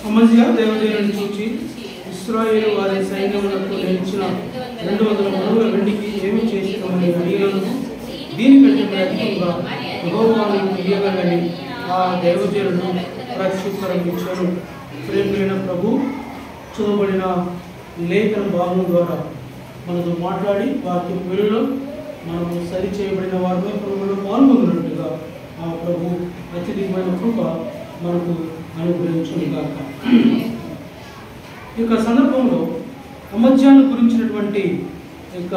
అమజ్యా దేవదేవుని చూచి ఇశ్రాయేలు వారి సైన్యములకు నేర్చిన 200 మణుగుల వెండికి ఏమి చేసినామని అడిగినను దీనికంటే అధికంగా యెహోవాను ఇయ్యగలని ఆ దేవదేవుడు ప్రత్యుత్తరం ఇచ్చారు. ప్రేమైన ప్రభు, చదవబడిన లేఖన భాగం ద్వారా మనతో మాట్లాడి వాక్య వెలుగులో మనము సరి చేయబడిన వారిలో ప్రభువులో పాల్గొన్నట్టుగా ఆ ప్రభు అత్యధికమైన కృప మనకు అనుగ్రహించుగాక. ఈ యొక్క సందర్భంలో అమజ్యాను గురించినటువంటి యొక్క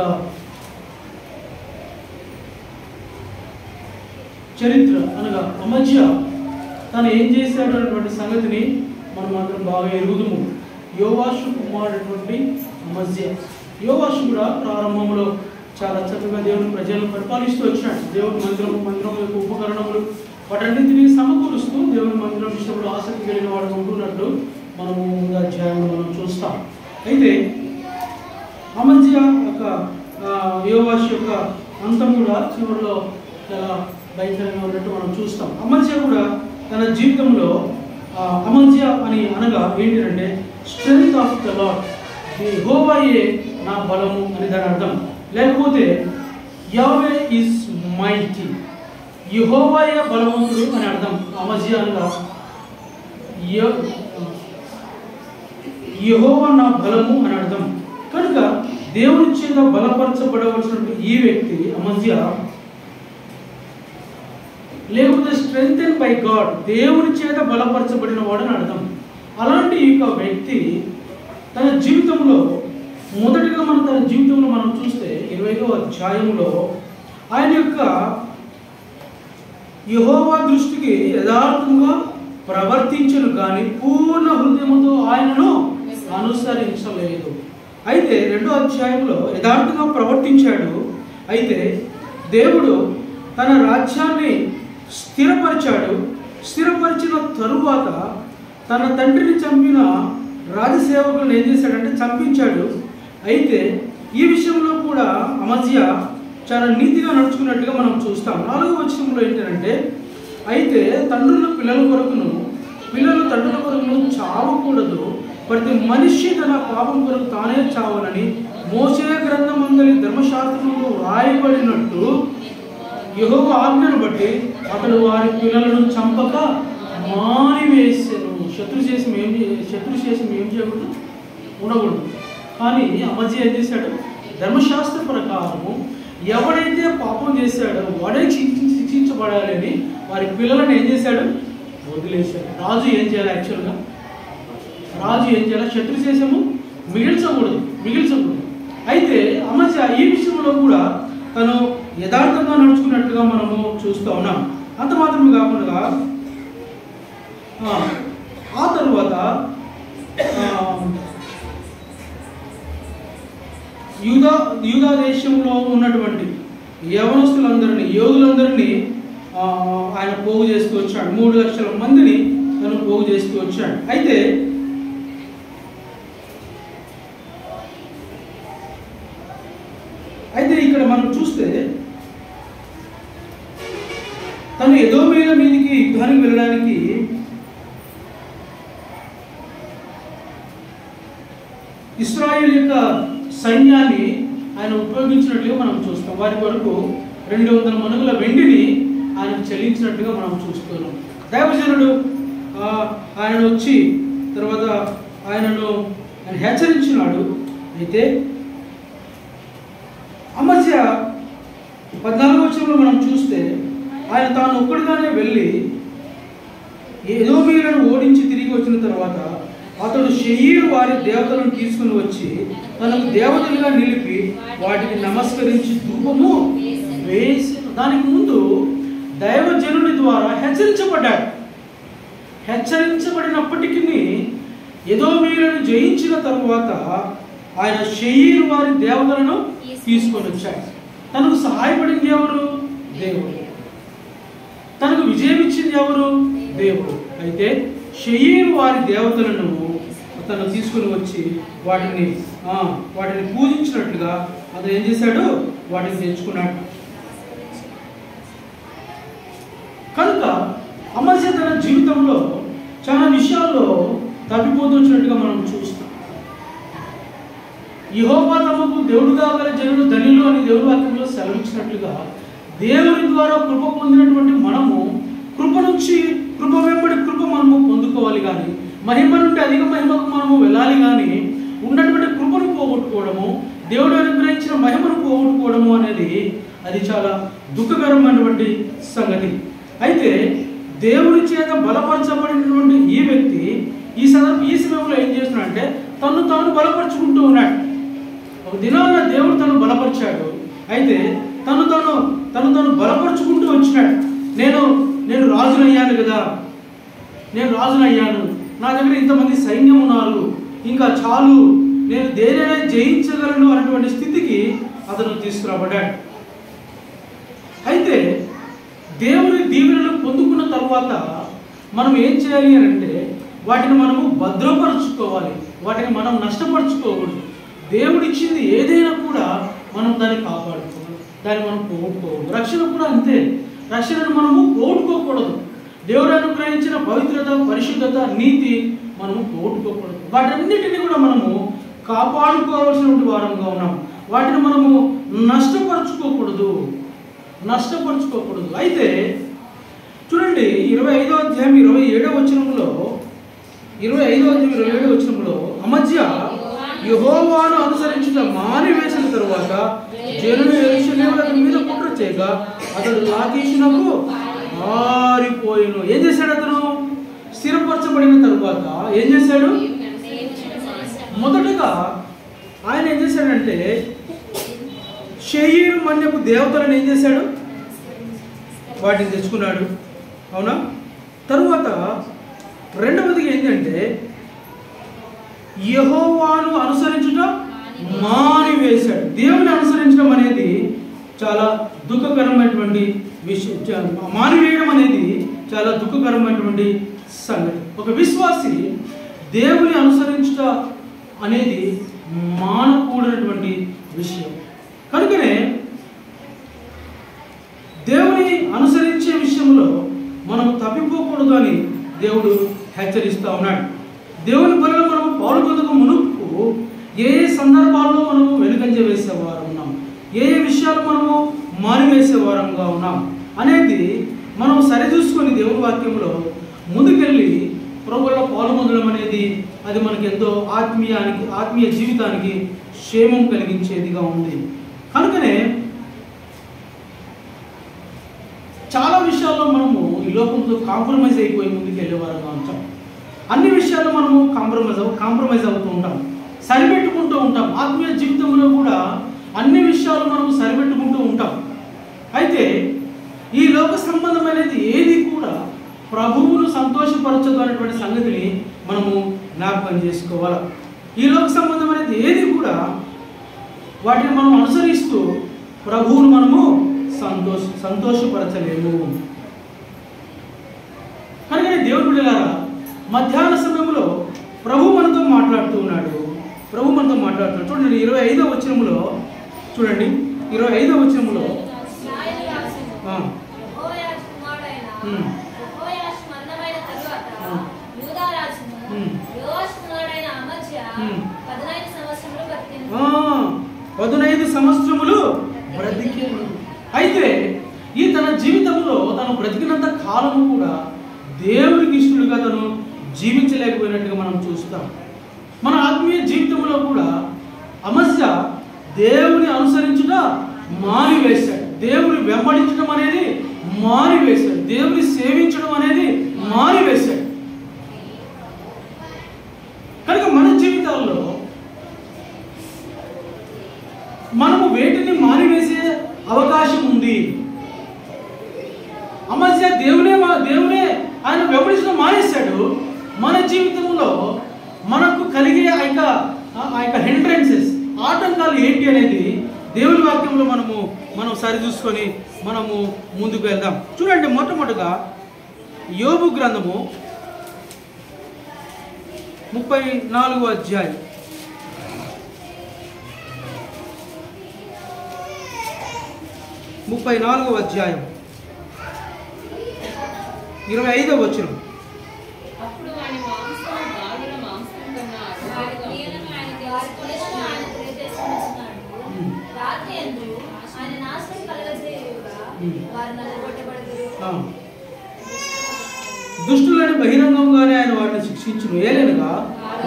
చరిత్ర అనగా అమజ్యా తను ఏం చేశాడు అన్నటువంటి సంగతిని మనం మాత్రం బాగా ఎరుగుదుము. యోవాషు కుమారుడైనటువంటి అమజ్యా. యోవాషు కూడా ప్రారంభంలో చాలా చక్కగా దేవుని ప్రజలను పరిపాలిస్తూ వచ్చాడు. దేవుని మందిరం యొక్క ఉపకరణములు వాటన్నింటినీ సమకూరుస్తూ దేవుని మందిరం విషయంలో ఆసక్తి కలిగిన వాడు ఉంటున్నట్లు మనము అధ్యాయంలో మనం చూస్తాం. అయితే అమజ్యా యొక్క యోవాషు యొక్క అంతం కూడా చివరిలో చాలా భయంకరంగా ఉన్నట్టు మనం చూస్తాం. అమజ్యా కూడా తన జీవితంలో అమజ్యా అని అనగా ఏంటంటే స్ట్రెంగ్త్ ఆఫ్ ద లార్డ్, యెహోవాయే నా బలము అని దాని అర్థం. లేకపోతే యావే ఈజ్ మైటీ, యెహోవాయే బలవంతుడు అని అర్థం. అమజ్యా అనగా యెహోవా నా బలము అని అర్థం. కనుక దేవుని చేత బలపరచబడవలసిన ఈ వ్యక్తి అమజ్యా, లేకపోతే స్ట్రెంగ్థెన్ బై గాడ్, దేవుని చేత బలపరచబడిన వాడు అని అర్థం. అలాంటి యొక్క వ్యక్తి తన జీవితంలో మొదటిగా తన జీవితంలో మనం చూస్తే 20వ అధ్యాయంలో ఆయన యొక్క యెహోవా దృష్టికి యథార్థంగా ప్రవర్తించను కానీ పూర్ణ హృదయంతో ఆయనను అనుసరించలేదు. అయితే 2వ అధ్యాయంలో యథార్థంగా ప్రవర్తించాడు. అయితే దేవుడు తన రాజ్యాన్ని స్థిరపరిచాడు. స్థిరపరిచిన తరువాత తన తండ్రిని చంపిన రాజసేవకులను ఏం చేశాడంటే చంపించాడు. అయితే ఈ విషయంలో కూడా అమజ్యా చాలా నీతిగా నడుచుకున్నట్టుగా మనం చూస్తాం. 4వ వచనంలో ఏంటంటే, అయితే తండ్రులు పిల్లల కొరకును పిల్లలు తండ్రుల కొరకును చావకూడదు, ప్రతి మనిషి తన పాపం కొరకు తానే చావనని మోషే గ్రంథమందలి ధర్మశాస్త్రంలో రాయబడినట్టు యెహోవా ఆజ్ఞను బట్టి అతడు వారి పిల్లలను చంపక మానివేసెను. శత్రు చేసి ఏం చేయకూడదు, ఉండకూడదు. కానీ అమజ్యా ఏం చేశాడు? ధర్మశాస్త్ర ప్రకారము ఎవడైతే పాపం చేశాడో వాడే శిక్షించబడాలి అని వారి పిల్లలను ఏం చేశాడు? వదిలేశాడు. రాజు ఏం చేయాలి? యాక్చువల్గా రాజు ఏం చేయాలి? శత్రు చేసాము మిగిల్చకూడదు. అయితే అమజ్యా ఈ విషయంలో కూడా తను యథార్థంగా నడుచుకున్నట్టుగా మనము చూస్తూ ఉన్నాం. అంత మాత్రమే కాకుండా ఆ తరువాత యూదా దేశంలో ఉన్నటువంటి యవనస్తులందరినీ, యోగులందరినీ ఆయన పోగు చేస్తూ వచ్చాడు. 3 లక్షల మందిని తను పోగు చేస్తూ వచ్చాడు. అయితే ఇక్కడ మనం చూస్తే తను ఎదోమీయుల మీదకి యుద్ధానికి వెళ్ళడానికి ఇశ్రాయేలు యొక్క సైన్యాన్ని ఆయన ఉపయోగించినట్లుగా మనం చూస్తాం. వారి వరకు 200 మణుగుల వెండిని ఆయన చెల్లించినట్టుగా మనం చూస్తున్నాం. దైవజనుడు ఆయన వచ్చి తర్వాత ఆయన హెచ్చరించినాడు. అయితే అమజ్యా 14వ వచనంలో మనం చూస్తే ఆయన తాను ఒక్కడిగానే వెళ్ళి ఎదోమీయులను ఓడించి తిరిగి వచ్చిన తర్వాత అతడు షెయీరు వారి దేవతలను తీసుకుని వచ్చి తనకు దేవతలుగా నిలిపి వాటిని నమస్కరించి ధూపము వేసి, దానికి ముందు దైవజనుని ద్వారా హెచ్చరించబడ్డాడు. హెచ్చరించబడినప్పటికీ ఎదోమీయులను జయించిన తరువాత ఆయన షెయీరు వారి దేవతలను తీసుకొని వచ్చాడు. తనకు సహాయపడింది ఎవరు? దేవుడు. తనకు విజయం ఇచ్చింది ఎవరు? దేవుడు. అయితే షెయీరు వారి దేవతలను తను తీసుకుని వచ్చి వాటిని పూజించినట్లుగా అతను ఏం చేశాడు? వాటిని తెచ్చుకున్నాడు. కనుక అమజ్యా తన జీవితంలో చాలా విషయాల్లో తప్పిపోతూ వచ్చినట్టుగా మనం చూస్తాం. యెహోవా తమకు దేవుడుగా గల జనులు ధన్యులు అని దేవుని వాక్యంలో సెలవిచ్చినట్లుగా దేవుని ద్వారా కృప పొందినటువంటి మనము కృప నుంచి కృప వెంబడి కృప మనము పొందుకోవాలి. కానీ మహిమ నుండి అధిక మహిమకు మనము వెళ్ళాలి. కానీ ఉన్నటువంటి కృపను పోగొట్టుకోవడము, దేవుడు అనుగ్రహించిన మహిమను పోగొట్టుకోవడము అనేది అది చాలా దుఃఖకరమైనటువంటి సంగతి. అయితే దేవుని చేత బలపరచబడినటువంటి ఈ వ్యక్తి ఈ సమయంలో ఏం చేస్తున్నాడంటే తను తాను బలపరుచుకుంటూ ఉన్నాడు. ఒక దినాన దేవుడు తను బలపరిచాడు. అయితే తను తాను బలపరుచుకుంటూ వచ్చినాడు. నేను రాజునయ్యాను కదా, నేను రాజునయ్యాను, నా దగ్గర ఇంతమంది సైన్యం ఉన్నారు, ఇంకా చాలు, నేను దేనైనా జయించగలను అన్నటువంటి స్థితికి అతను తీసుకురాబడ్డాడు. అయితే దేవుని దీవెనలు పొందుకున్న తర్వాత మనం ఏం చేయాలి అని అంటే వాటిని మనము భద్రపరచుకోవాలి. వాటిని మనం నష్టపరచుకోకూడదు. దేవుడిచ్చింది ఏదైనా కూడా మనం దాన్ని కాపాడుకోవాలి, దాన్ని మనం పోగొట్టుకోకూడదు. రక్షణ కూడా అంతే. రక్షణను మనము పోగొట్టుకోకూడదు. దేవుడు అనుగ్రహించిన పవిత్రత, పరిశుద్ధత, నీతి మనము పోగొట్టుకోకూడదు. వాటన్నిటిని కూడా మనము కాపాడుకోవాల్సినటువంటి వారంగా ఉన్నాం. వాటిని మనము నష్టపరచుకోకూడదు. అయితే చూడండి 25వ అధ్యాయం 27వ వచనంలో అమజ్యా యెహోవాను అనుసరించుట మానివేసిన తరువాత జనులు యెరూషలేముల మీద కుట్ర చేయగా అతడు లాకీషునకు మారిపోయెను. ఏం చేశాడు? అతను స్థిరపరచబడిన తరువాత ఏం చేశాడు? మొదటగా ఆయన ఏం చేశాడంటే షెయీరు మన్యపు దేవతలను ఏం చేశాడు? వాటిని తెచ్చుకున్నాడు. అవునా? తరువాత రెండవదిగా ఏంటంటే యెహోవాను అనుసరించుట మానివేశాడు. దేవుని అనుసరించడం అనేది చాలా దుఃఖకరమైనటువంటి విషయం. మానివేయడం అనేది చాలా దుఃఖకరమైనటువంటి సంగతి. ఒక విశ్వాసి దేవుని అనుసరించుట అనేది మానకూడనటువంటి విషయం. కనుకనే దేవుని అనుసరించే విషయంలో మనం తప్పిపోకూడదు అని దేవుడు హెచ్చరిస్తూ ఉన్నాడు. దేవుని పనులు మనము పాల్గొనక మునుపు ఏ సందర్భాల్లో మనము వెనుకంజ వేసేవారు ఉన్నాం, ఏ విషయాలు మనము మానివేసేవారంగా ఉన్నాం అనేది మనం సరిచూసుకొని దేవుని వాక్యంలో ముందుకెళ్ళి ప్రభువులో పాల్గొనడం అనేది అది మనకి ఎంతో ఆత్మీయ జీవితానికి క్షేమం కలిగించేదిగా ఉంది. కనుకనే చాలా విషయాల్లో మనము ఈ లోకంతో కాంప్రమైజ్ అయిపోయి ముందుకు వెళ్ళేవారుగా ఉంటాం. అన్ని విషయాల్లో మనము కాంప్రమైజ్ అవుతూ ఉంటాం, సరిపెట్టుకుంటూ ఉంటాం. ఆత్మీయ జీవితంలో కూడా అన్ని విషయాలు మనము సరిపెట్టుకుంటూ ఉంటాం. అయితే ఈ లోక సంబంధమైనది ఏది కూడా ప్రభువును సంతోషపరచదు అనేటువంటి సంగతిని మనము జ్ఞాపకం చేసుకోవాలి. ఈ లోక సంబంధమైనది ఏది కూడా వాటిని మనం అనుసరిస్తూ ప్రభువును మనము సంతోషపరచలేము. కనుక దేవుడు బిడ్డలారా, మధ్యాహ్న సమయంలో ప్రభు మనతో మాట్లాడుతూ ఉన్నాడు. చూడండి 25వ వచనంలో చూడండి 25వ వచనంలో పదునైదు సంవత్సరములు బ్రతికేను. అయితే ఈ తన జీవితంలో తను బ్రతికినంత కాలము కూడా దేవునికి ఇష్టడుగా తను జీవించలేకపోయినట్టుగా మనం చూస్తాం. మన ఆత్మీయ జీవితంలో కూడా అమస్య దేవుని అనుసరించుట మానివేశాడు, దేవుని వెంబడించడం అనేది మానివేశాడు, దేవుని సేవించడం అనేది మానివేశాడు. కనుక మన జీవితాల్లో మనము వేటిని మానివేసే అవకాశం ఉంది. అమస్య దేవునే ఆయన వెంబడించడం మానేశాడు. మన జీవితంలో మనకు కలిగే ఆ యొక్క హిండ్రెన్సెస్, ఆటంకాలు ఏంటి అనేది దేవుని వాక్యంలో మనం సరిచూసుకొని మనము ముందుకు వెళ్దాం. చూడండి, మొట్టమొదటిగా యోబు గ్రంథము 34వ అధ్యాయం 34వ అధ్యాయం 25వ వచనం. దుష్టులని బహిరంగంగానే ఆయన వారిని శిక్షించును. ఏలనగా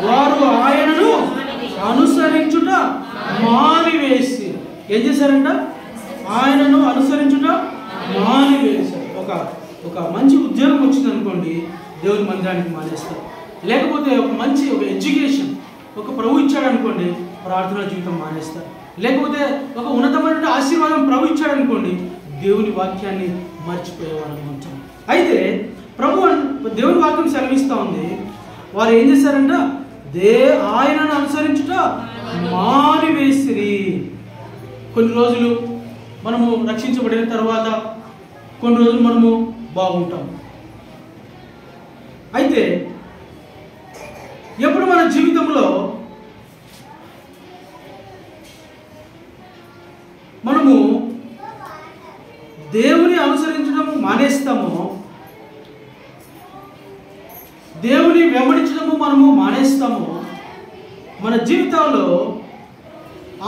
వారు ఆయనను అనుసరించుట మానివేసి ఏం చేశారంట? ఆయనను అనుసరించుట మానివేశారు. ఒక మంచి ఉద్యోగం వచ్చింది అనుకోండి, దేవుని మందిరానికి మానేస్తారు. లేకపోతే ఒక ఎడ్యుకేషన్, ఒక ప్రభు ఇచ్చాడు అనుకోండి, ప్రార్థనా జీవితం మానేస్తారు. లేకపోతే ఒక ఉన్నతమైన ఆశీర్వాదం ప్రభు ఇచ్చాడు అనుకోండి, దేవుని వాక్యాన్ని మర్చిపోయేవారు కొంచెం. అయితే దేవుని వాక్యం సెలవిస్తూ ఉంది, వారు ఏం చేశారంట? ఆయనను అనుసరించుట మానివేసిరి. కొన్ని రోజులు మనము రక్షించబడిన తర్వాత కొన్ని రోజులు మనము బాగుంటాం. అయితే ఎప్పుడు మన జీవితంలో మనము దేవుని అనుసరించడం మానేస్తామో, దేవుని వెంబడించడము మనము మానేస్తామో, మన జీవితాల్లో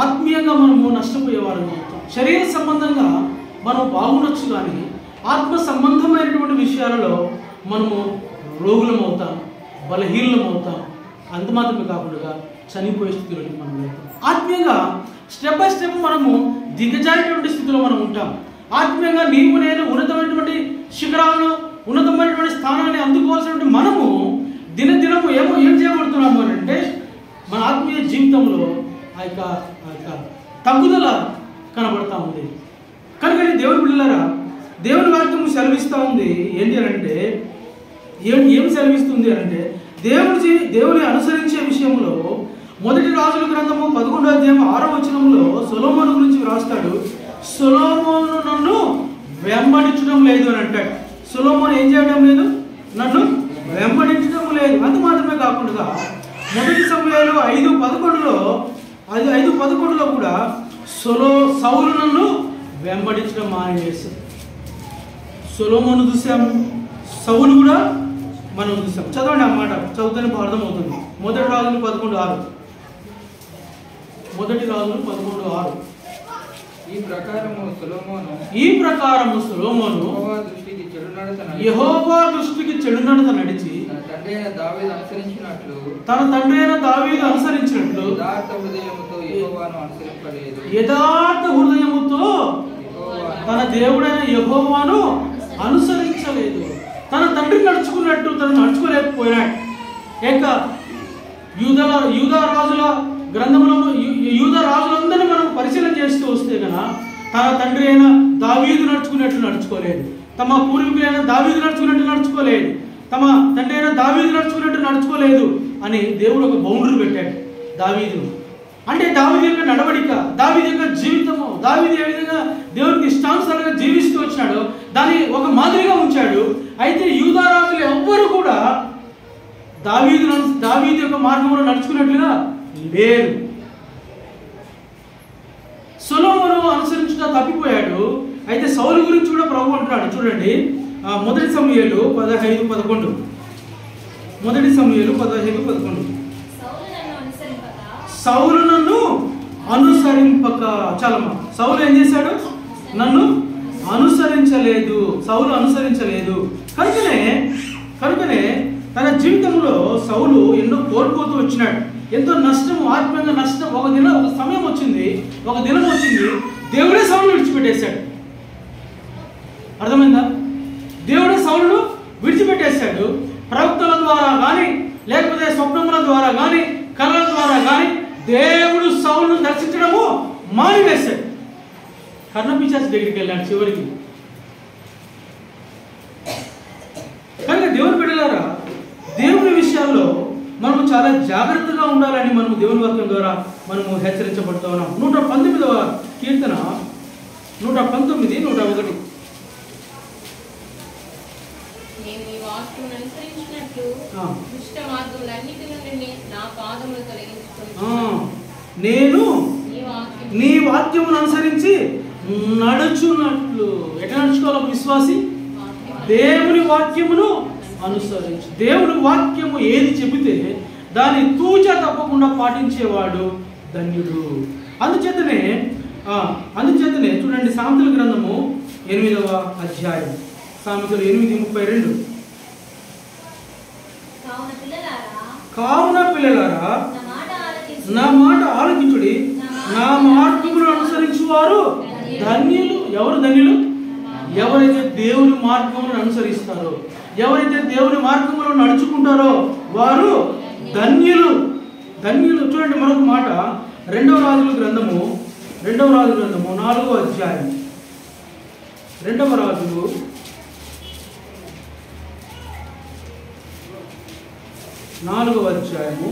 ఆత్మీయంగా మనము నష్టపోయేవారు అవుతాం. శరీర సంబంధంగా మనం బాగుండొచ్చు, కానీ ఆత్మ సంబంధమైనటువంటి విషయాలలో మనము రోగులం అవుతాం, బలహీనం అవుతాం. అంత మాత్రమే కాకుండా చనిపోయే స్థితిలోకి మనం వెళ్తాం. ఆత్మీయంగా స్టెప్ బై స్టెప్ మనము దిగజారేటువంటి స్థితిలో మనం ఉంటాం. ఆత్మీయంగా నీవు నేను ఉన్నతమైనటువంటి శిఖరాలను, ఉన్నతమైనటువంటి స్థానాన్ని అందుకోవాల్సినటువంటి మనము దినదినము ఏం చేయబడుతున్నాము అని అంటే, మన ఆత్మీయ జీవితంలో ఆ యొక్క తగ్గుదల కనబడతా ఉంది. కనుక దేవుని బిడ్డలారా, దేవుని వాక్యము సెలవిస్తూ ఉంది ఏంటి అని అంటే, ఏం సెలవిస్తుంది అంటే, దేవుని అనుసరించే విషయంలో మొదటి రాజుల గ్రంథము 11వ అధ్యాయం 6వ వచనంలో సొలొమోను గురించి రాస్తాడు. సొలొమోను నన్ను వెంబడించడం లేదు అని అంటాడు. సొలొమోను ఏం చేయడం లేదు? నన్ను వెంబడించడం లేదు. అంత మాత్రమే కాకుండా మొదటి సమయాలు 5:11లో కూడా సౌలు నన్ను వెంబడించడం మానేశాడు. సొలొమోను చూసాము, సౌలు కూడా మనం చూసాం. చదవండి ఆ మాట, చదువుతూనే అర్థమవుతుంది. మొదటి రాజులు 11:6. మొదటి రాజులు 11:6. ఈ ప్రకారము సొలొమోను యెహోవా దృష్టికి చెడు నడత నడిచి తన తండ్రి అయిన దావీదు అనుసరించినట్లు యథార్థ హృదయముతో తన దేవుడైన యెహోవాను అనుసరించలేదు. తన తండ్రి నడుచుకున్నట్టు తను నడుచుకోలేకపోయినాడు. యూదా రాజుల గ్రంథంలో యూదా రాజులందరినీ మనం పరిశీలన చేస్తూ వస్తే కనుక తన తండ్రి అయిన దావీదు నడుచుకున్నట్లు నడుచుకోలేదు, తమ పూర్వీకులైన దావీదు నడుచుకున్నట్టు నడుచుకోలేదు, తమ తండ్రి అయిన దావీదు నడుచుకున్నట్టు నడుచుకోలేదు అని దేవుడు ఒక బౌండరీ పెట్టాడు దావీదును. అంటే దావీదు యొక్క నడవడిక, దావీదు యొక్క జీవితము, దావీదు ఏ విధంగా దేవునికి ఇష్టానుసారంగా జీవిస్తూ వచ్చాడో దాన్ని ఒక మాదిరిగా ఉంచాడు. అయితే యూదా రాజులు ఎవ్వరు కూడా దావీదు యొక్క మార్గంలో నడుచుకున్నట్లుగా లేరు. సొలొమోను అనుసరించుట తప్పిపోయాడు. అయితే సౌలు గురించి కూడా ప్రభు అంటున్నాడు. చూడండి, మొదటి సమూయేలు 15:11. మొదటి సమూయేలు 15:11. సౌలు నన్ను అనుసరింపక, చాలమ్మా, సౌలు ఏం చేశాడు? నన్ను అనుసరించలేదు. సౌలు అనుసరించలేదు. కనుకనే తన జీవితంలో సౌలు ఎన్నో కోల్పోతూ వచ్చినాడు. ఎంతో నష్టము, ఆత్మీయంగా నష్టం. ఒక సమయం వచ్చింది, ఒక దినం వచ్చింది, దేవుడే సౌలును విడిచిపెట్టేశాడు. అర్థమైందా? దేవుడే సౌలును విడిచిపెట్టేశాడు. ప్రవక్తల ద్వారా కానీ, లేకపోతే స్వప్నముల ద్వారా కానీ, కళల ద్వారా కానీ దేవుడు సౌలును దర్శించడము మానివేశాడు. కర్ణపిశాచి దగ్గరికి వెళ్ళాడు చివరికి. కనుక దేవుని బిడ్డలారా, దేవుని విషయాల్లో మనము చాలా జాగ్రత్తగా ఉండాలని మనము దేవుని వాక్యం ద్వారా మనము హెచ్చరించబడుతూ ఉన్నాం. 119వ కీర్తన 119, 101. నేను నీ వాక్యమును అనుసరించి నడుచున్నట్లు. ఎట్లా నడుచుకోవాలి విశ్వాసి? దేవుని వాక్యమును అనుసరించి. దేవుని వాక్యము ఏది చెబితే దాన్ని తూచా తప్పకుండా పాటించేవాడు ధన్యుడు. అందుచేతనే చూడండి, సామెతల గ్రంథము 8వ అధ్యాయం, సామెతలు 8:32. కావున పిల్లలారా నా మాట ఆలకించుడి, నా మార్గములను అనుసరించువారు ధన్యులు. ఎవరు ధన్యులు? ఎవరైతే దేవుని మార్గములను అనుసరిస్తారో, ఎవరైతే దేవుని మార్గములను నడుచుకుంటారో వారు ధన్యులు. ధన్యులు. చూడండి మరొక మాట, 2వ రాజుల గ్రంథము 4వ అధ్యాయం. 2వ రాజులు 4వ అధ్యాయము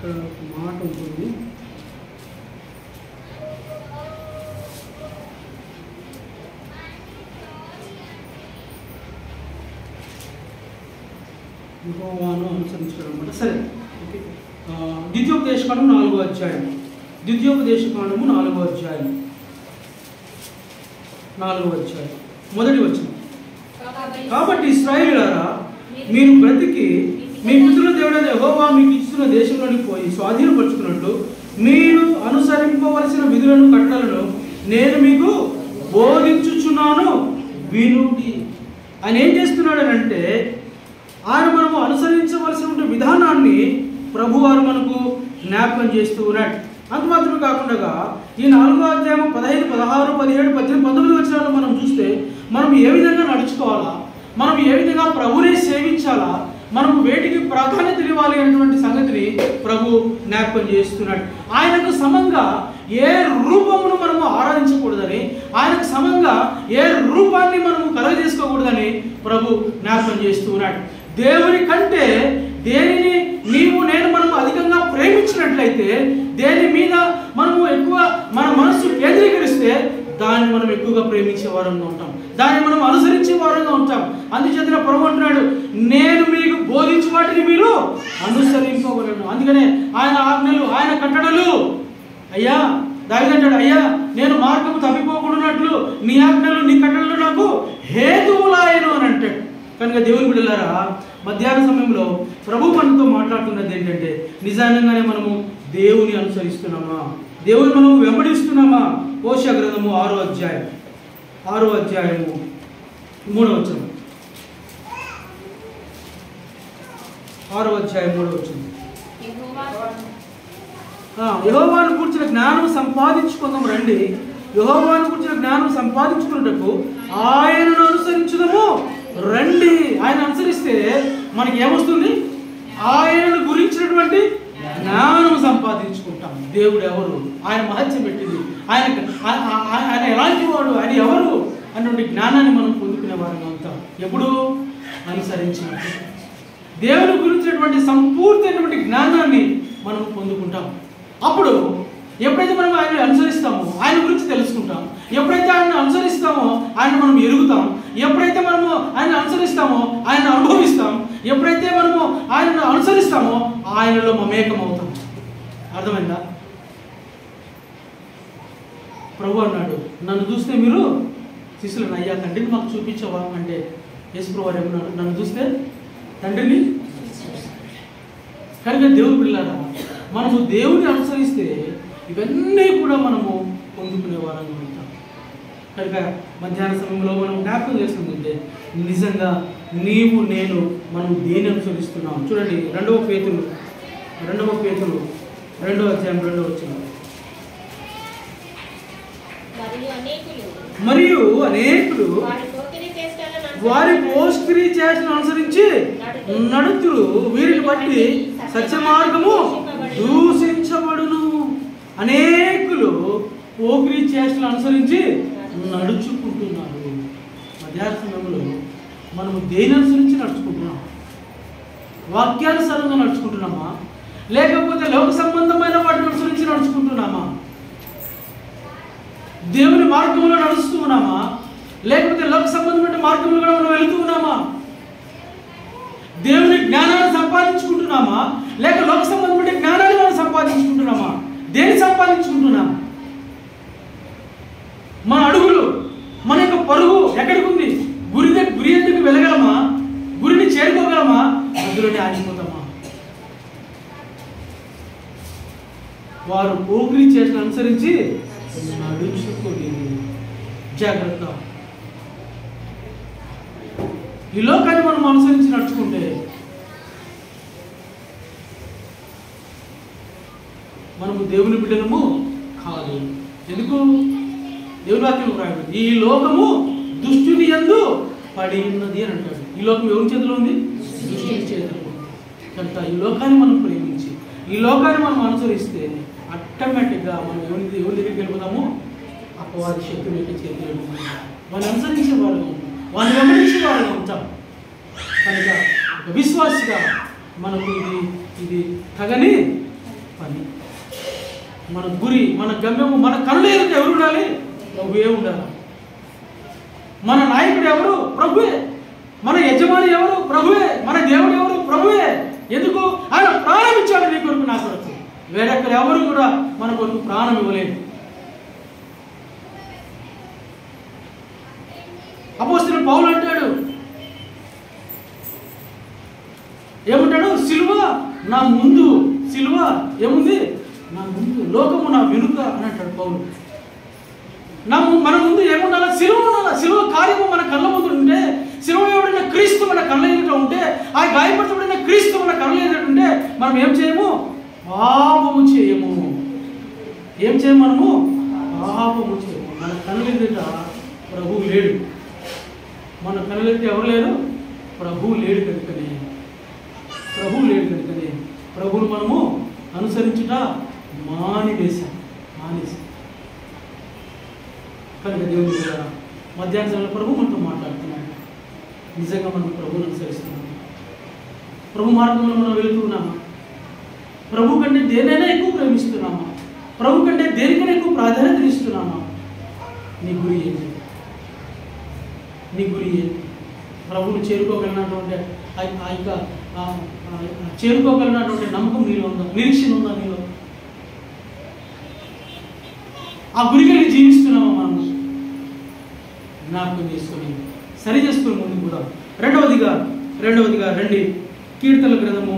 1 మాట ఉంటుంది. యెహోవాను అనుసరించడం అన్నమాట. సరే, ఓకే. ద్వితీయోపదేశకాండం 4వ అధ్యాయం. ద్వితీయోపదేశకాండము 4వ అధ్యాయం, 4వ అధ్యాయం, మొదటి వచనం. కాబట్టి ఇశ్రాయేలులారా, మీరు బ్రతికి మీ పితరుల దేవుడైన యెహోవా మీకు ఇచ్చిన దేశంలోకి పోయి స్వాధీనపరుచుకున్నట్లు మీరు అనుసరింపవలసిన విధులను కట్టడలను నేను మీకు బోధించుచున్నాను, వినుడి. ఆయన ఏం చేస్తున్నాడు అంటే, ఆయన మనము అనుసరించవలసిన విధానాన్ని ప్రభువారు మనకు జ్ఞాపకం చేస్తూ ఉన్నాడు. అంత మాత్రమే కాకుండా ఈ 4వ అధ్యాయం 15, 16, 17, 18, 19 వచనాలు మనం చూస్తే మనం ఏ విధంగా నడుచుకోవాలా, మనం ఏ విధంగా ప్రభువునే సేవించాలా, మనం వేటికి ప్రాధాన్యత ఇవ్వాలి అనేటువంటి సంగతిని ప్రభు జ్ఞాపకం చేస్తున్నాడు. ఆయనకు సమంగా ఏ రూపమును మనము ఆరాధించకూడదని, ఆయనకు సమంగా ఏ రూపాన్ని మనము కలగజేసుకోకూడదని ప్రభు జ్ఞాపకం చేస్తున్నాడు. దేవుని కంటే దేనిని నీవు నేను మనము అధికంగా ప్రేమించినట్లయితే, దేని మీద మనము ఎక్కువ మన మనస్సు కేంద్రీకరిస్తే దాన్ని మనం ఎక్కువగా ప్రేమించే వారంగా ఉంటాం, దాన్ని మనం అనుసరించే వారంగా ఉంటాం. అందుచేత ప్రభు అంటున్నాడు, నేను మీకు బోధించు వాటిని మీరు అనుసరింపవలను. అందుకనే ఆయన ఆజ్ఞలు, ఆయన కట్టడలు, అయ్యా దావీదంటాడు, అయ్యా నేను మార్గము తప్పిపోకూడనట్లు నీ ఆజ్ఞలు నీ కట్టడలు నాకు హేతువులాయను అని అంటాడు. కనుక దేవుని బిడ్డలారా, మధ్యాహ్న సమయంలో ప్రభు మనతో మాట్లాడుతున్నది ఏంటంటే, నిజంగానే మనము దేవుని అనుసరిస్తున్నామా, దేవుని మనము వెంబడిస్తున్నామా? హోషేయ గ్రంథము 6వ అధ్యాయం, 6వ అధ్యాయము 3వ వచనం. 6వ అధ్యాయం 3వ వచనం. యెహోవాను కూర్చిన జ్ఞానం సంపాదించుకుందాం రండి, యెహోవాను కూర్చిన జ్ఞానం సంపాదించుకున్నటకు ఆయనను అనుసరించుదాము రండి. ఆయన అనుసరిస్తే మనకి ఏమొస్తుంది? ఆయనను గురించినటువంటి జ్ఞానం సంపాదించుకుంటాం. దేవుడు ఎవరు, ఆయన మహత్యం పెట్టింది, ఆయన ఎలాంటి వాడు, ఆయన ఎవరు అన్నటువంటి జ్ఞానాన్ని మనం పొందుకునే వారంగా ఉంటాం. ఎప్పుడు అనుసరించినట్టు దేవుని గురించినటువంటి సంపూర్ణమైనటువంటి జ్ఞానాన్ని మనం పొందుకుంటాం. అప్పుడు ఎప్పుడైతే మనం ఆయన అనుసరిస్తామో ఆయన గురించి తెలుసుకుంటాం, ఎప్పుడైతే ఆయన అనుసరిస్తామో ఆయన మనం ఎరుగుతాం, ఎప్పుడైతే మనము ఆయన అనుసరిస్తామో ఆయన అనుభవిస్తాం, ఎప్పుడైతే మనము ఆయనను అనుసరిస్తామో ఆయనలో మమేకం అవుతాం. అర్థమైందా? ప్రభు అన్నాడు, నన్ను చూస్తే మీరు శిష్యులను, అయ్యా తండ్రిని మాకు చూపించవా అంటే, యేసు ప్రభు వారు ఏమన్నాడు, నన్ను చూస్తే తండ్రిని. కనుక దేవుని పిల్లారా, మనము దేవుని అనుసరిస్తే ఇవన్నీ కూడా మనము పొందుకునే వారంగా ఉంటాం. కనుక మధ్యాహ్న సమయంలో మనం జ్ఞాపకం చేస్తుందంటే, నిజంగా నీవు నేను మనం దేని అనుసరిస్తున్నాం? చూడండి, 2వ పేతురు 2వ అధ్యాయం 2వ వచనం. మరియు అనేకులు వారి పోస్కిరి చేష్టను అనుసరించి నడుతురు, వీరిని బట్టి సత్య మార్గము దూషించబడును. అనేకులు పోకిరీ చేష్టలు అనుసరించి నడుచుకుంటున్నారు. మధ్యాహ్న సమయంలో మనము దేని అనుసరించి నడుచుకుంటున్నాం? వాక్యానుసారంగా నడుచుకుంటున్నామా, లేకపోతే లోక సంబంధమైన వాటిని అనుసరించి నడుచుకుంటున్నామా? దేవుని మార్గంలో నడుస్తూ ఉన్నామా, లేకపోతే లోక సంబంధమైన మార్గంలో కూడా మనం వెళుతూ ఉన్నామా? దేవుని జ్ఞానాన్ని సంపాదించుకుంటున్నామా, లేక లోక సంబంధమైన జ్ఞానాన్ని మనం సంపాదించుకుంటున్నామా? దేన్ని సంపాదించుకుంటున్నామా? మన అడుగులు, మన యొక్క పరుగు ఎక్కడికి ఉంది? గురి ఎందుకు వెళ్ళగలమా? గురిని చేరుకోగలమా? అందులోనే ఆగిపోతామా? వారు పోకిరీ చేసిన అనుసరించి నడుచుకొని జాగ్రత్త. ఈ లోకాన్ని మనం అనుసరించి నడుచుకుంటే మనము దేవుని బిడ్డలము కాదు. ఎందుకు? దేవుని వాక్యం రాయడు, ఈ లోకము దుష్టుని యందు పడి ఉన్నది అని అంటాడు. ఈ లోకం ఎవరి చేతిలో ఉంది? దుష్టుని చేతిలో ఉంది. కనుక ఈ లోకాన్ని మనం ప్రేమించి ఈ లోకాన్ని మనం అనుసరిస్తే ఆటోమేటిక్గా మనం ఎవరి దగ్గరికి వెళ్ళిపోతాము? అపవాది శక్తుల యొక్క చేతిలో వాళ్ళు అనుసరించే వాళ్ళగా ఉంటాం, వాళ్ళు వెంబడించే వాళ్ళగా ఉంటాం. కనుక ఒక విశ్వాసిగా మనకు ఇది తగని పని. మన గురి, మన గమ్యము, మన కళ్ళు ఎదుట ఎవరు ఉండాలి? ప్రభువే ఉండాలి. మన నాయకుడు ఎవరు? ప్రభువే. మన యజమాని ఎవరు? ప్రభువే. మన దేవుడు ఎవరు? ప్రభువే. ఎందుకు? ఆయన ప్రాణం ఇచ్చాడు నీ కొరకు, నా కొరకు. వేరొకరు ఎవరు కూడా మన కొరకు ప్రాణం ఇవ్వలేదు. అపోస్తలుడు పౌలు అంటాడు, ఏమంటాడు? సిలువ నా ముందు, సిలువ ఏముంది? నా ముందు, లోకము నా వెనుక అని అంటాడు పౌలు. మన ముందు ఏముండాలి? సిలువ ఉండాలి. సిలువ కార్యము మన కళ్ళ ముందు ఉంటే, సిలువ ఎవడైనా క్రీస్తు మన కళ్ళ ఎదుట ఉంటే, ఆ గాయపరచబడిన క్రీస్తు మన కళ్ళ ఎదుట ఉంటే మనం ఏం చేయము? పాపము చేయము. ఏం చేయము? మనము పాపము చేయము. మన కళ్ళ ఎదుట ప్రభువు లేడు. మన కళ్ళ ఎదుట ఎవరు లేరు? ప్రభువు లేడు. కనుకనే ప్రభువును మనము అనుసరించుట మానేసాం. కనుక దేవుని ద్వారా మధ్యాహ్న సమయంలో ప్రభు మనతో మాట్లాడుతున్నాడు. నిజంగా మనం ప్రభువును అనుసరిస్తున్నాము? ప్రభు మార్గంలో మనం వెళుతున్నామా? ప్రభు కంటే దేనైనా ఎక్కువ ప్రేమిస్తున్నామా? ప్రభు కంటే దేనికైనా ఎక్కువ ప్రాధాన్యత ఇస్తున్నామా? నీ గురి ఏంటి? ప్రభువును చేరుకోగలిగినటువంటి చేరుకోగలిగినటువంటి నమ్మకం నీలో ఉందా? నిరీక్షణ ఉందా నీలో? ఆ గురికెళ్ళి జీవిస్తున్నామా? మనము జ్ఞాపకం చేసుకొని సరి చేసుకుని ముందుకు కూడా. రెండవదిగా రండి, కీర్తనల గ్రంథము,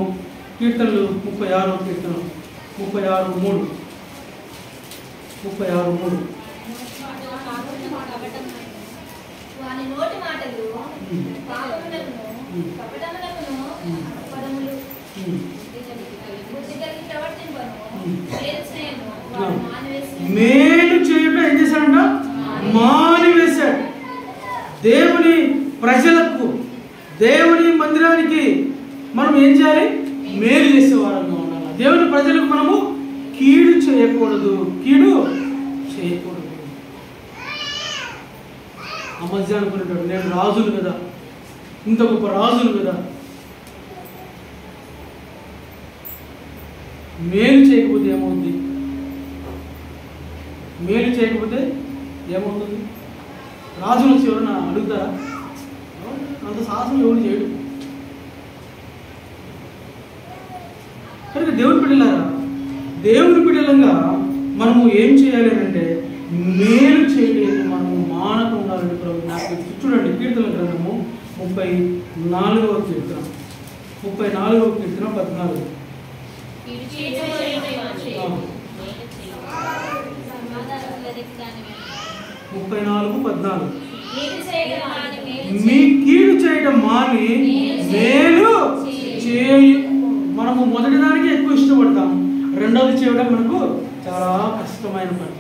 కీర్తనలు 36వ కీర్తన 36:3. మేలు చేయుట ఏం చేశాడంట? మానివేశాడు. దేవుని ప్రజలకు, దేవుని మందిరానికి మనం ఏం చేయాలి? మేలు చేసేవారంగా ఉండాలి. దేవుని ప్రజలకు మనము కీడు చేయకూడదు. ఆ మధ్య అనుకునేటాడు, నేను రాజులు కదా, ఇంత గొప్ప రాజులు కదా, మేలు చేయకపోతే ఏమవుతుంది? రాజులు వచ్చి ఎవరన్నా అడుగుతారా? అంత సాహసం ఎవరు చేయడు. కనుక దేవుని బిడ్డలంగా మనము ఏం చేయాలి అంటే మేలు చేయలేదు, మనము మానక ఉండాలని ప్రభు నాకు చూడండి. కీర్తన గ్రంథము 34వ కీర్తన 14. 34:14 మీ కీడు చేయడం మాని మేలు చేయి. మనము మొదటి దానికి ఎక్కువ ఇష్టపడతాం, రెండోది చేయడం మనకు చాలా కష్టమైన పని.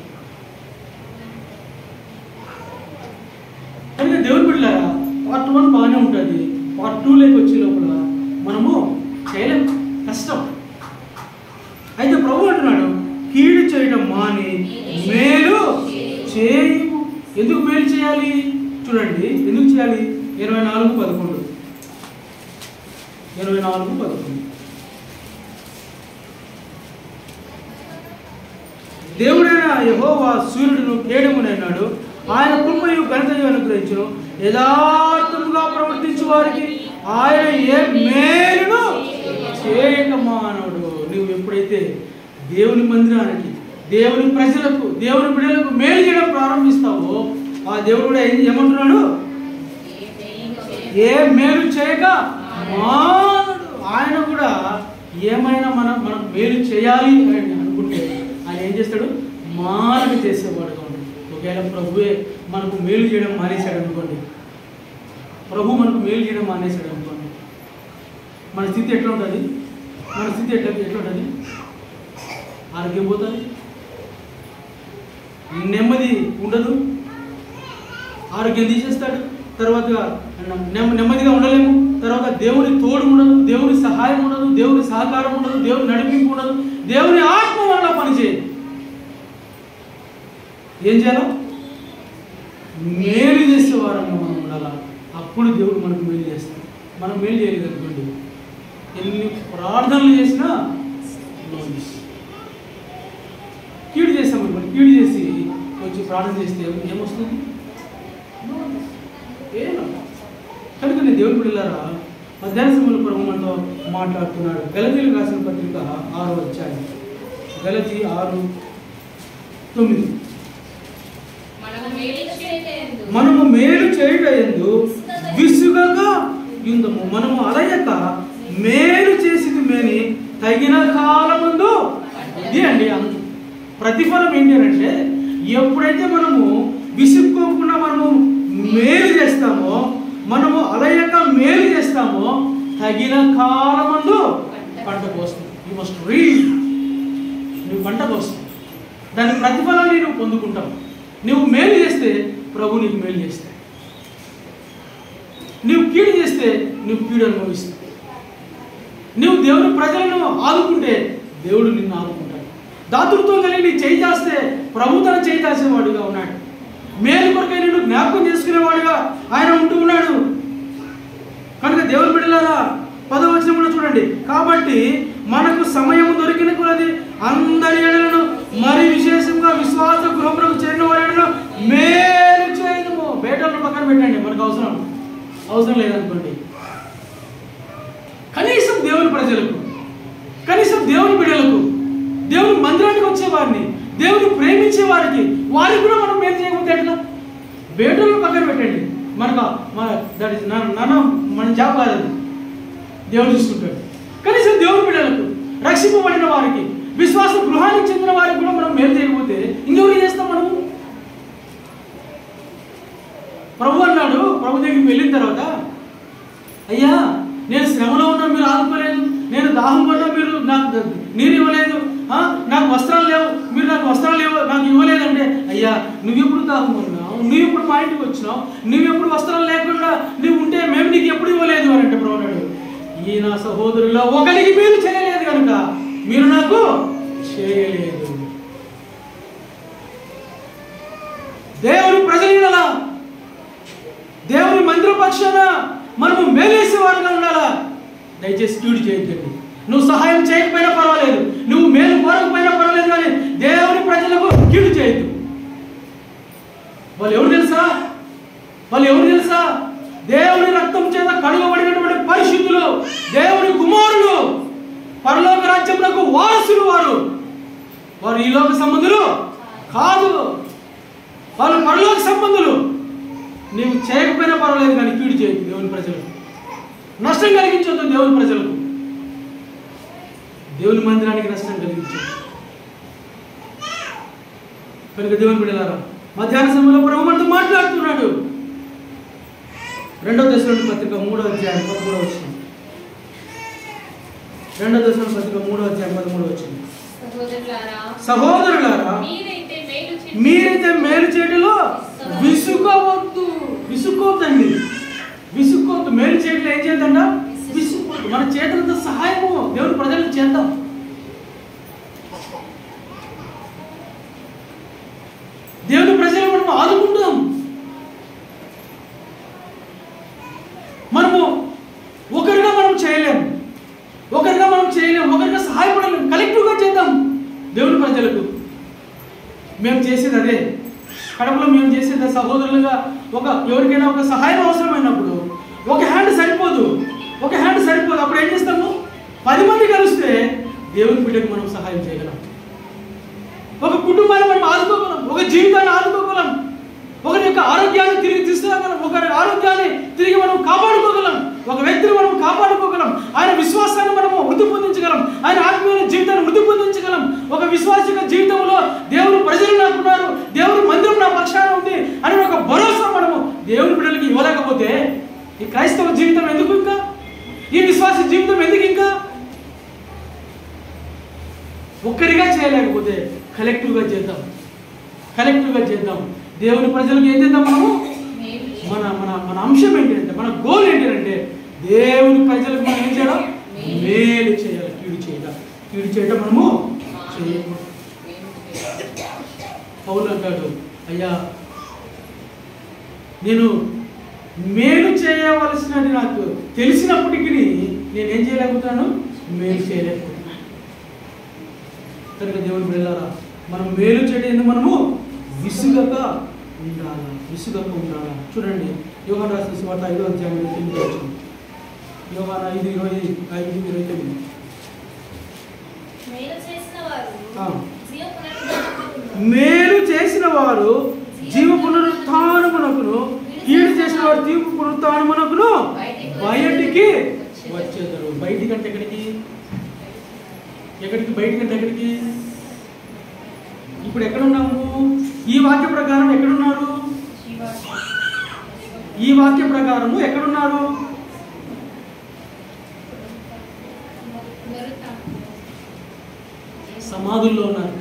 కనుక దేవుని బిడ్డలారా, పార్ట్ 1 బాగానే ఉంటుంది, పార్ట్ 2లోకి వచ్చే లోపల మనము చేయలేం, కష్టం. అయితే ప్రభు అంటున్నాడు, కీడు చేయడం మేలు చేయము. ఎందుకు మేలు చేయాలి చూడండి, ఎందుకు చేయాలి? 24:11 దేవుడైన యెహోవా సూర్యుడును కేడమునైనాడు, ఆయన కృపయు ఘనతయు అనుగ్రహించును. యథార్థముగా ప్రవర్తించు వారికి ఆయన ఏ మేలును చేయక మానవుడు. నువ్వు ఎప్పుడైతే దేవుని మందిరానికి, దేవుని ప్రజలకు, దేవుని బిడ్డలకు మేలు చేయడం ప్రారంభిస్తావో ఆ దేవుడు కూడా ఏమంటున్నాడు? ఏ మేలు చేయక మానవుడు. ఆయన కూడా ఏమైనా మనం మేలు చేయాలి అని అనుకుంటే ఆయన ఏం చేస్తాడు? మానవ చేసేవాడుగా ఉంటాడు. ఒకవేళ ప్రభువే మనకు మేలు చేయడం మానేశాడు అనుకోండి, ప్రభు మనకు మేలు చేయడం మానేశాడు అనుకోండి, మన స్థితి ఎట్లా ఉంటుంది? ఎట్లా ఉంటుంది? ఆరోగ్యం పోతుంది, నెమ్మది ఉండదు, ఆరోగ్యం తీసేస్తాడు, తర్వాత నెమ్మదిగా ఉండలేము, తర్వాత దేవుని తోడు ఉండదు, దేవుని సహాయం ఉండదు, దేవుని సహకారం ఉండదు, దేవుని నడిపింపు ఉండదు, దేవుని ఆత్మ వల్ల పనిచేయదు. ఏం చేయాలి? మేలు చేసేవారంగా మనం ఉండాలా. అప్పుడు దేవుడు మనకు మేలు చేస్తాడు. మనం మేలు చేయలేదు అనుకోండి, ఎన్ని ప్రార్థనలు చేసినా కీడు చేస్తాం అనుకోండి, కీడు చేసి కొంచెం ప్రార్థన చేస్తే ఏమొస్తుంది? కనుక నేను దేవుడు పిల్లలారా, మధ్యాహ్న సమయంలో ప్రభు మనతో మాట్లాడుతున్నాడు. గలతీయులకు రాసిన పత్రిక 6వ అధ్యాయం, గలతీ 6:9 మనము మేలు చేయుటయందు విసుగక యుందము, మనము అలయక మేలు చేసింది మేని తగిన కాలమందు. ఇది అండి ప్రతిఫలం ఏంటి అంటే, ఎప్పుడైతే మనము విసుక్కోకుండా మనము మేలు చేస్తామో, మనము అలయక మేలు చేస్తామో, తగిన కాలమందు పంట కోస్తుంది. You must read. నువ్వు పంట కోస్తావు, దాని ప్రతిఫలాన్ని నువ్వు పొందుకుంటావు. నువ్వు మేలు చేస్తే ప్రభు నీకు మేలు చేస్తాడు, నువ్వు కీడు చేస్తే నువ్వు కీడు అనుభవిస్తావు. నువ్వు దేవుని ప్రజలను ఆదుకుంటే దేవుడు నిన్ను ఆదుకుంటాడు. దాతృత్వం కలిగి నీ చేయి చేస్తే ప్రభు తన చేయి చేసేవాడుగా ఉన్నాడు. మేలు కొరకై నిన్ను జ్ఞాపకం చేసుకునేవాడుగా ఆయన ఉంటూ ఉన్నాడు. కనుక దేవుని బిడ్డలారా, 10వ వచనంలో చూడండి, కాబట్టి మనకు సమయం దొరికిన కొలది అందరి ఎడలను, మరి విశేషంగా విశ్వాస గృహములకు చేరిన వారిను మేలు చేయడము. బేటలను పక్కన పెట్టండి, మనకు అవసరం లేదనుకోండి. కనీసం దేవుని ప్రజలకు, కనీసం దేవుని బిడ్డలకు, దేవుని మందిరానికి వచ్చే వారిని, దేవుని ప్రేమించే వారికి కూడా మనం మేలు చేయకపోతే ఎట్లా? బేటలను పక్కన పెట్టండి, మన జాబ్ కాదు, దేవుడు చూసుకుంటాడు. కనీసం దేవుని బిడ్డలకు, రక్షింపబడిన వారికి, విశ్వాస గృహానికి చెందిన వారికి కూడా మనం మేలు చేయకపోతే ఇంకెవరు చేస్తాం మనము? ప్రభు అన్నాడు, ప్రభు దగ్గరికి వెళ్ళిన తర్వాత, అయ్యా నేను శ్రమలో ఉన్నా మీరు ఆదుకోలేదు, నేను దాహం పడ్డా మీరు నాకు నీరు ఇవ్వలేదు, నాకు వస్త్రాలు లేవు, మీరు నాకు వస్త్రాలు నాకు ఇవ్వలేదు అంటే, అయ్యా నువ్వెప్పుడు దాహం ఉన్నావు, నువ్వెప్పుడు మా ఇంటికి వచ్చినావు, నువ్వెప్పుడు వస్త్రాలు లేకుండా నువ్వు ఉంటే మేము నీకు ఎప్పుడు ఇవ్వలేదు అని అంటే ప్రభు అన్నాడు, ఈ నా సహోదరుల్లో ఒకరికి మీరు చేయలేదు కనుక మీరు నాకు చేయలేదు. దేవుని ప్రజల, దేవుని మందిర పక్షాన మనము మేలేసే వారిగా ఉండాలా. దయచేసి కీడు చేయొద్దండి. నువ్వు సహాయం చేయకపోయినా పర్వాలేదు, నువ్వు మేలు కోరకపోయినా పర్వాలేదు, కానీ దేవుని ప్రజలకు కీడు చేయొద్దు. వాళ్ళు ఎవరు తెలుసా? దేవుని రక్తం చేత కడుగబడినటువంటి పరిశుద్ధులు, దేవుని కుమారులు, పరలోక రాజ్యములకు వారసులు. వారు ఈ లోక సంబంధులు కాదు, వాళ్ళు పరలోక సంబంధులు. నీవు చేయకపోయినా పర్వాలేదు, కానీ కీడు చేయదు. దేవుని ప్రజలకు నష్టం కలిగించొద్దు, దేవుని ప్రజలకు, దేవుని మందిరానికి నష్టం కలిగించొద్దు. కనుక దేవుని బిడ్డలారా, మధ్యాహ్న సమయంలో ప్రభు మనతో మాట్లాడుతున్నాడు. 2వ దశలోని పత్రిక 3వ అధ్యాయం 13వ వచనం. 2వ దశలోని పత్రిక 3వ అధ్యాయం 13వ వచనం. సహోదరులారా, మీరైతే మేలు చేయడంలో విసుక్కోవద్దండి. మేలు చేయడం ఏం చేద్దాం? విసుక్కోవద్దు. మన చేతులతో సహాయము దేవుని ప్రజలకు చేద్దాం. చేసేది అదే. కడపలో మేము చేసేది సహోదరులుగా ఎవరికైనా ఒక సహాయం అవసరమైనప్పుడు ఒక హ్యాండ్ సరిపోదు. అప్పుడు ఏం చేస్తాము? 10 మంది కలిస్తే దేవుని బిడ్డకు మనం సహాయం చేయగలం. ఒక కుటుంబాన్ని మనం ఆదుకోగలం, ఒక జీవితాన్ని ఆదుకోగలం, ఒకరి యొక్క ఆరోగ్యాన్ని తిరిగి తీసుకురాగలం, ఒకరి ఆరోగ్యాన్ని తిరిగి మనం కాపాడుకోగలం, ఒక వ్యక్తిని మనం కాపాడుకోగలం, ఆయన విశ్వాసాన్ని మనము వృద్ధి పొందించగలం, ఆయన ఆత్మీయ జీవితాన్ని వృద్ధి పొందించగలం. ఒక విశ్వాసిక జీవితంలో దేవుని ప్రజలు నాకున్నారు, దేవుని మందిరం నా పక్షాన ఉంది అని ఒక భరోసా మనము దేవుని బిడ్డలకి ఇవ్వలేకపోతే ఈ క్రైస్తవ జీవితం ఎందుకు? ఇంకా ఈ విశ్వాస జీవితం ఎందుకు? ఇంకా ఒక్కరిగా చేయలేకపోతే కలెక్టివ్గా చేద్దాం. దేవుని ప్రజలకు ఏం చేద్దాం? మనము మన మన మన అంశం ఏంటంటే, మన గోల్ ఏంటంటే దేవుని ప్రజలకు మనం ఏం చేయడం? మేలు చేయాలి, కీడు చేయడం మనము చేయకూడదు. పౌలు అంటాడు, అయ్యా నేను మేలు చేయవలసినది నాకు తెలిసినప్పటికీ నేనేం చేయలేకపోతున్నాను? మేలు చేయలేకపోతున్నాను. కనుక దేవుని బిడ్డలారా, మనం మేలు చేయడం మనము విసుగక ఉండాలా. చూడండి, యోహాను రాసిన సువార్త 5వ అధ్యాయం 8వ వచనం. యోహాను 5:25. మేలు చేసిన వారు జీవ పునరుత్థానమునకును, కీడు చేసిన వారు తీర్పు పునరుత్థానమునకును బయటికి వచ్చేదారు. బయటికి అంటే ఎక్కడికి? బయటికి అంటే ఎక్కడికి? ఇప్పుడు ఎక్కడున్నాము? ఈ వాక్య ప్రకారం ఎక్కడున్నారు? ఈ వాక్య ప్రకారము ఎక్కడున్నారు? సమాధుల్లో ఉన్నారు.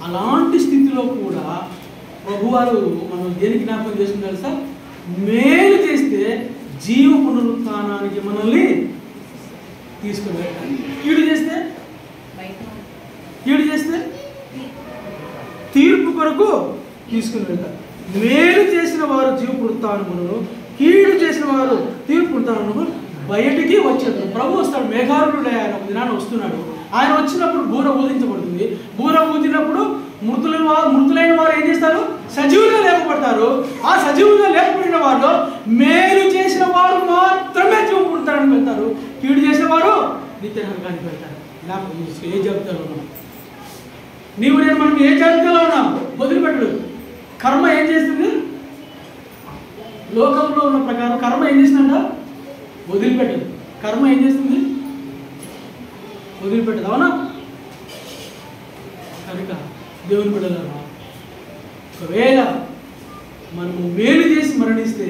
అలాంటి స్థితిలో కూడా ప్రభువారు మనం దేనికి జ్ఞాపకం చేస్తున్నారు సార్? మేలు చేస్తే జీవ పునరుత్థానానికి మనల్ని తీసుకుని వెళ్ళాలి. కీడు చేస్తే తీర్పు కొరకు తీసుకుని వెళ్తారు. మేలు చేసిన వారు జీవ పునరుత్థానమును, కీడు చేసిన వారు తీర్పు పునరుత్థానమును బయటికి వచ్చారు. ప్రభు వస్తాడు, మేఘారుడు ఆయన ఒక దినాన్ని వస్తున్నాడు. ఆయన వచ్చినప్పుడు బూర ఊదించబడుతుంది. బూర ఊదినప్పుడు మృతులైన వారు ఏం చేస్తారు? సజీవులుగా లేపబడతారు. ఆ సజీవులుగా లేపబడిన వారు మేలు చేసిన వారు మాత్రమే జీవ పునరుత్థానానికి వెళ్తారు. కీడు చేసిన వారు నిత్య నరకానికి వెళ్తారు. ఏ జాబితాలో ఉన్నాం? నీవు నేను మనం ఏ జాబితాలో ఉన్నాం? వదిలిపెట్టడు. కర్మ ఏం చేస్తుంది? లోకంలో ఉన్న ప్రకారం కర్మ ఏం చేస్తుందంట? వదిలిపెట్టదు. కర్మ ఏం చేస్తుంది? వదిలిపెట్టదు. అవునా? కనుక దేవుని బిడ్డలారా, ఒకవేళ మనము మేలు చేసి మరణిస్తే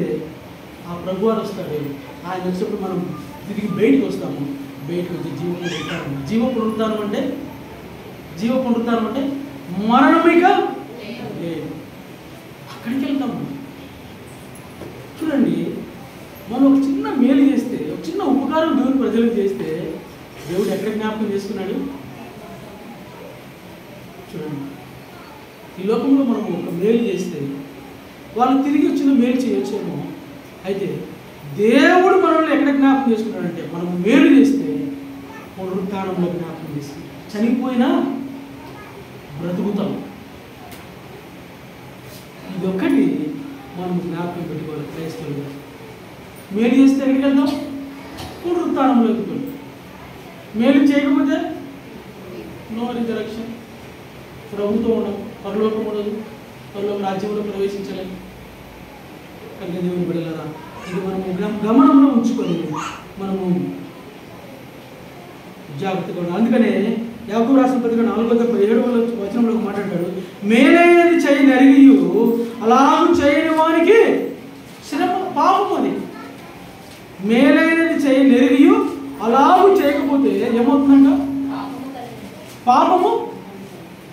ఆ ప్రభువారు వస్తాడు. ఆయన వచ్చినప్పుడు మనం తిరిగి బయటికి వస్తాము. బయటకు వచ్చి జీవ పునరుత్థానం అంటే మరణమిక లేదు. అక్కడికి వెళ్తాము. చూడండి, మనం ఒక చిన్న మేలు చేస్తే, ఒక చిన్న ఉపకారం దేవుని ప్రజలకు చేస్తే దేవుడు ఎక్కడ జ్ఞాపకం చేసుకున్నాడు? చూడండి, ఈ లోకంలో మనం ఒక మేలు చేస్తే వాళ్ళు తిరిగి వచ్చిన మేలు చేయొచ్చేమో. అయితే దేవుడు మనల్ని ఎక్కడ జ్ఞాపకం చేసుకున్నాడంటే, మనం మేలు చేస్తే పునరుత్థానంలో జ్ఞాపకం చేస్తాం. చనిపోయినా బ్రతుకుతాం. ఇదొక్కటి మనం జ్ఞాపకం పెట్టుకోవాలి క్రైస్తవులుగా. మేలు చేస్తే ఎక్కడికి వెళ్తాం? పునరుత్థానంలోకి వెళ్తాం. మేలు చేయకపోతే నో రిజరక్షన్, ప్రభుత్వం ఉండదు, పరలోకం ఉండదు, పరలోక రాజ్యంలో ప్రవేశించలేము. కనుక దేవుని బిడ్డలారా, ఇది మనము గమనంలో ఉంచుకొని మనము జాగ్రత్తగా ఉండాలి. అందుకనే యాకోబు రాసిన పత్రిక 4:17 వచనంలో మాట్లాడతాడు, మేలైనది చేయి నెరిగియు అలాగూ చేయని వానికి శ్రమ పాపం. అది మేలైనది చేయి నెరిగియు అలాగూ చేయకపోతే ఏమవుతుందంట? పాపము.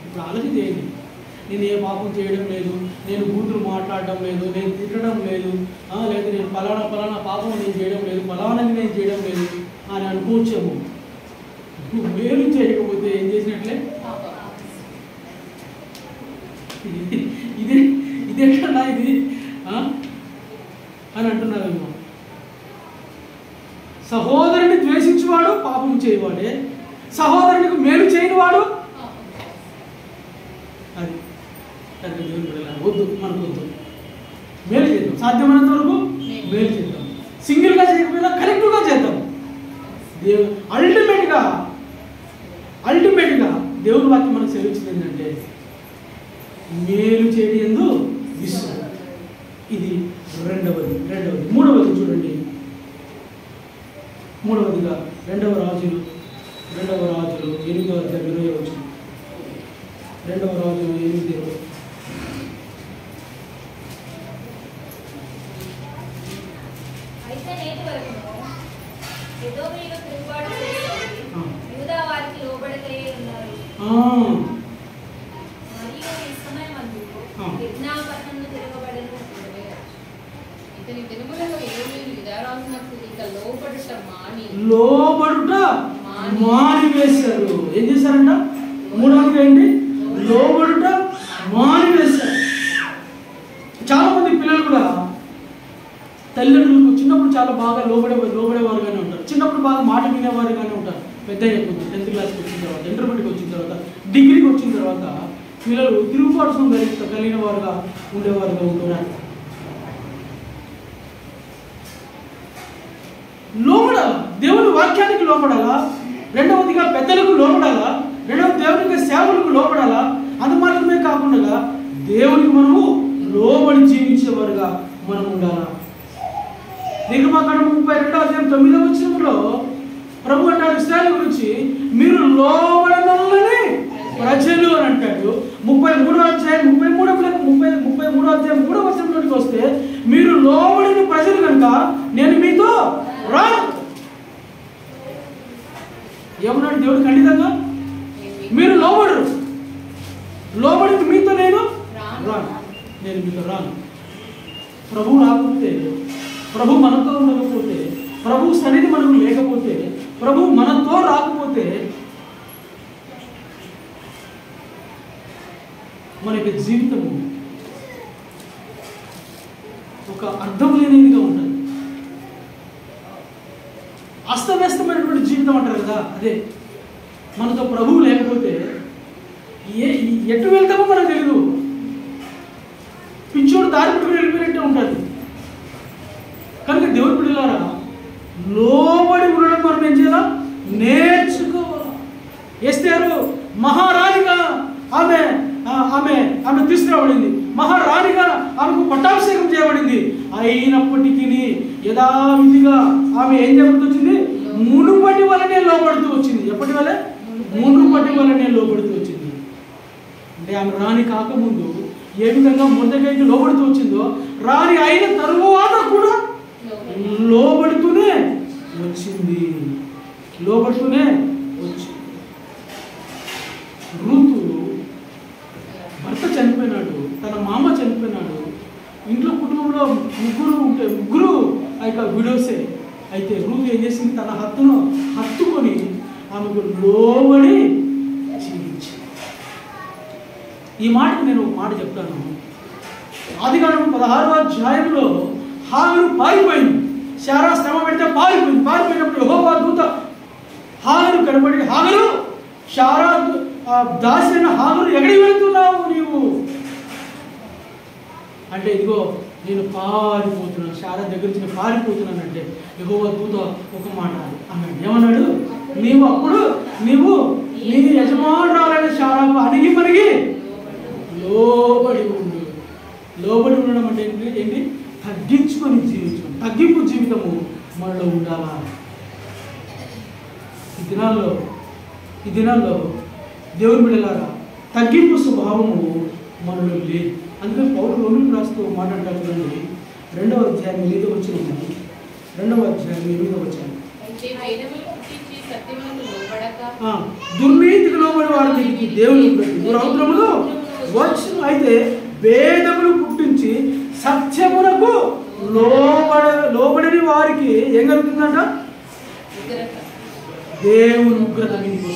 ఇప్పుడు ఆలోచన చేయండి, నేను ఏ పాపం చేయడం లేదు, నేను బూతులు మాట్లాడడం లేదు, నేను తిట్టడం లేదు, లేదా నేను ఫలానా పాపం నేను చేయడం లేదు, ఫలానాది నేను చేయడం లేదు అని అనుకోవచ్చేమో. నువ్వు మేలు చేయకపోతే ఏం చేసినట్లే? ఇదేంటన్నా ఇది అని అంటున్నారేమో. సహోదరుని ద్వేషించేవాడు పాపం చేయవాడే, సహోదరునికి మేలు చేయనివాడు కనుక దేవుని బిడ్డలారా వద్దు, మనకు వద్దు. మేలు చేద్దాం, సాధ్యమైనంత వరకు మేలు చేద్దాం. సింగిల్గా చేయకపోయినా కలెక్టివ్గా చేద్దాం. అల్టిమేట్గా దేవుని వాక్యం మనకు సెలవించింది ఏంటంటే మేలు చేయడం యందు విశ్వాసం. ఇది రెండవది. మూడవది చూడండి. మూడవదిగా రెండవ రాజులు 8వ అధ్యాయం 20వ వచనం. 2వ రాజులు 8. అయితే నేటి వరకు ఎదోమీయులు తిరుగుబాటు చేసి యూదా వారికి లోబడకే ఉన్నారు. మరియు ఈ సమయమందు యజ్ఞాపనను తిరగబడను. ఇతని దినములలో ఎదోమీయులు యూదారాజునకు ఇక లోబడుట మానివేశారు. ఏం చేశారంట? మూడవది ఏంటి? లోబడుట మానివేశారు. చాలా మంది పిల్లలు కూడా తల్లిదండ్రులకు చిన్నప్పుడు చాలా బాగా లోబడేవారుగానే ఉంటారు. చిన్నప్పుడు బాగా మాట వినేవారుగానే ఉంటారు. పెద్ద అయిపోతుంది 10th క్లాస్కి వచ్చిన తర్వాత, ఇంటర్మీడియట్కి వచ్చిన తర్వాత, డిగ్రీకి వచ్చిన తర్వాత పిల్లలు తిరుగుబాటు కలిగిన వారుగా ఉండేవారుగా ఉంటున్నారు. లోబడాలా, దేవుని వాక్యానికి లోబడాలా. రెండవదిగా పెద్దలకు లోబడాలా. రెండవది దేవునికి సేవలకు లోబడాలా. అది మాత్రమే కాకుండా దేవునికి మనము లోబడి జీవించేవారుగా మనం ఉండాలా. నిర్గమకాండం 32వ అధ్యాయం 9వ వచనంలో ప్రభు అంటాడు ఇశ్రాయేలు గురించి, మీరు లోబడనొల్లని ప్రజలు అని అంటాడు. 33వ అధ్యాయం 33వ అధ్యాయం 3వ వచనంలోకి వస్తే, మీరు లోబడిన ప్రజలు కనుక నేను మీతో రాను. ఏమన్నాడు దేవుడు ఖండితంగా? మీరు లోబడి మీతో నేను రాను. నేను మీతో రాను. ప్రభు రాకపోతే, ప్రభు మనతో ఉండకపోతే, ప్రభు సన్నిధి మనకు లేకపోతే, ప్రభు మనతో రాకపోతే మనకి జీవితము ఒక అర్థం లేనిదిగా ఉంటుంది. అస్తవ్యస్తమైనటువంటి జీవితం అంటారు కదా, అదే. మనతో ప్రభువు లేకపోతే ఎటు వెళ్తామో మనకు తెలియదు. పిచ్చోడు దారి పట్టుకుని వెళ్ళిపోయినట్టే ఉంటుంది. కనుక దేవుని బిడ్డలారా, లోబడి ఉండడం మనం ఏం చేయాలా? నేర్చుకోవాలి. ఎస్తేరు మహారాణిగా ఆమె తీసుకురాబడింది. మహారాణిగా ఆమెకు పట్టాభిషేకం చేయబడింది. అయినప్పటికీ యథావిధిగా ఆమె ఏం చేయబడుతూ వచ్చింది? మునుపటి వలనే లోబడుతూ వచ్చింది. ఎప్పటి వల్ల? మునుపటి వలనే లోబడుతూ వచ్చింది. అంటే ఆమె రాణి కాకముందు ఏ విధంగా మొదటికి లోబడుతూ వచ్చిందో, రాణి అయిన తరువాత కూడా లోబడుతూనే వచ్చింది. రూతు భర్త చనిపోయినాడు, తన మామ చనిపోయినాడు, ఇంట్లో కుటుంబంలో ముగ్గురు ఆ యొక్క విడోసే. అయితే రూతు ఏం చేసింది? తన హత్తును హత్తుకొని ఆమెకు లోబడి జీవించింది. ఈ మాటకు నేను ఒక మాట చెప్తాను. ఆదికాండం 16వ అధ్యాయంలో హాగరు పారిపోయింది. శారా శ్రమ పెడితే పారిపోయినప్పుడు యెహోవా దూత హాగరు కనబడి, హాగరు, శారా దాసి అయిన హాగరు, ఎక్కడికి వెళ్తున్నావు నీవు అంటే, ఇదిగో నేను పారిపోతున్నాను, శారా దగ్గర నుంచి పారిపోతున్నాను అంటే యెహోవా దూత ఒక మాట అన్నాడు. ఏమన్నాడు? నీవు నీ యజమానురాలైన శారాకు అణిగి మరిగి లోబడి ఉండు. లోబడి ఉండడం అంటే ఏంటి? తగ్గించుకొని జీవించడం. తగ్గింపు జీవితము మనలో ఉండాలా. ఈ దినాల్లో దేవుని బిడ్డలారా, తగ్గింపు స్వభావము మనలో లేదు. అందుకని పౌలు రోమీయులకు రాస్తూ మాట్లాడతాడు చూడండి. 2వ అధ్యాయం 8వ వచనం. 2వ అధ్యాయం 8వ వచనం. దుర్నీతికి లోబడి వారి మీదకి దేవుని దురౌద్రములు వచ్చు. అయితే వేదములు పుట్టించి సత్యమునకు లోబడని వారికి ఏం కలుగుతుందంట? దేవుని ఉగ్రత మీదకి.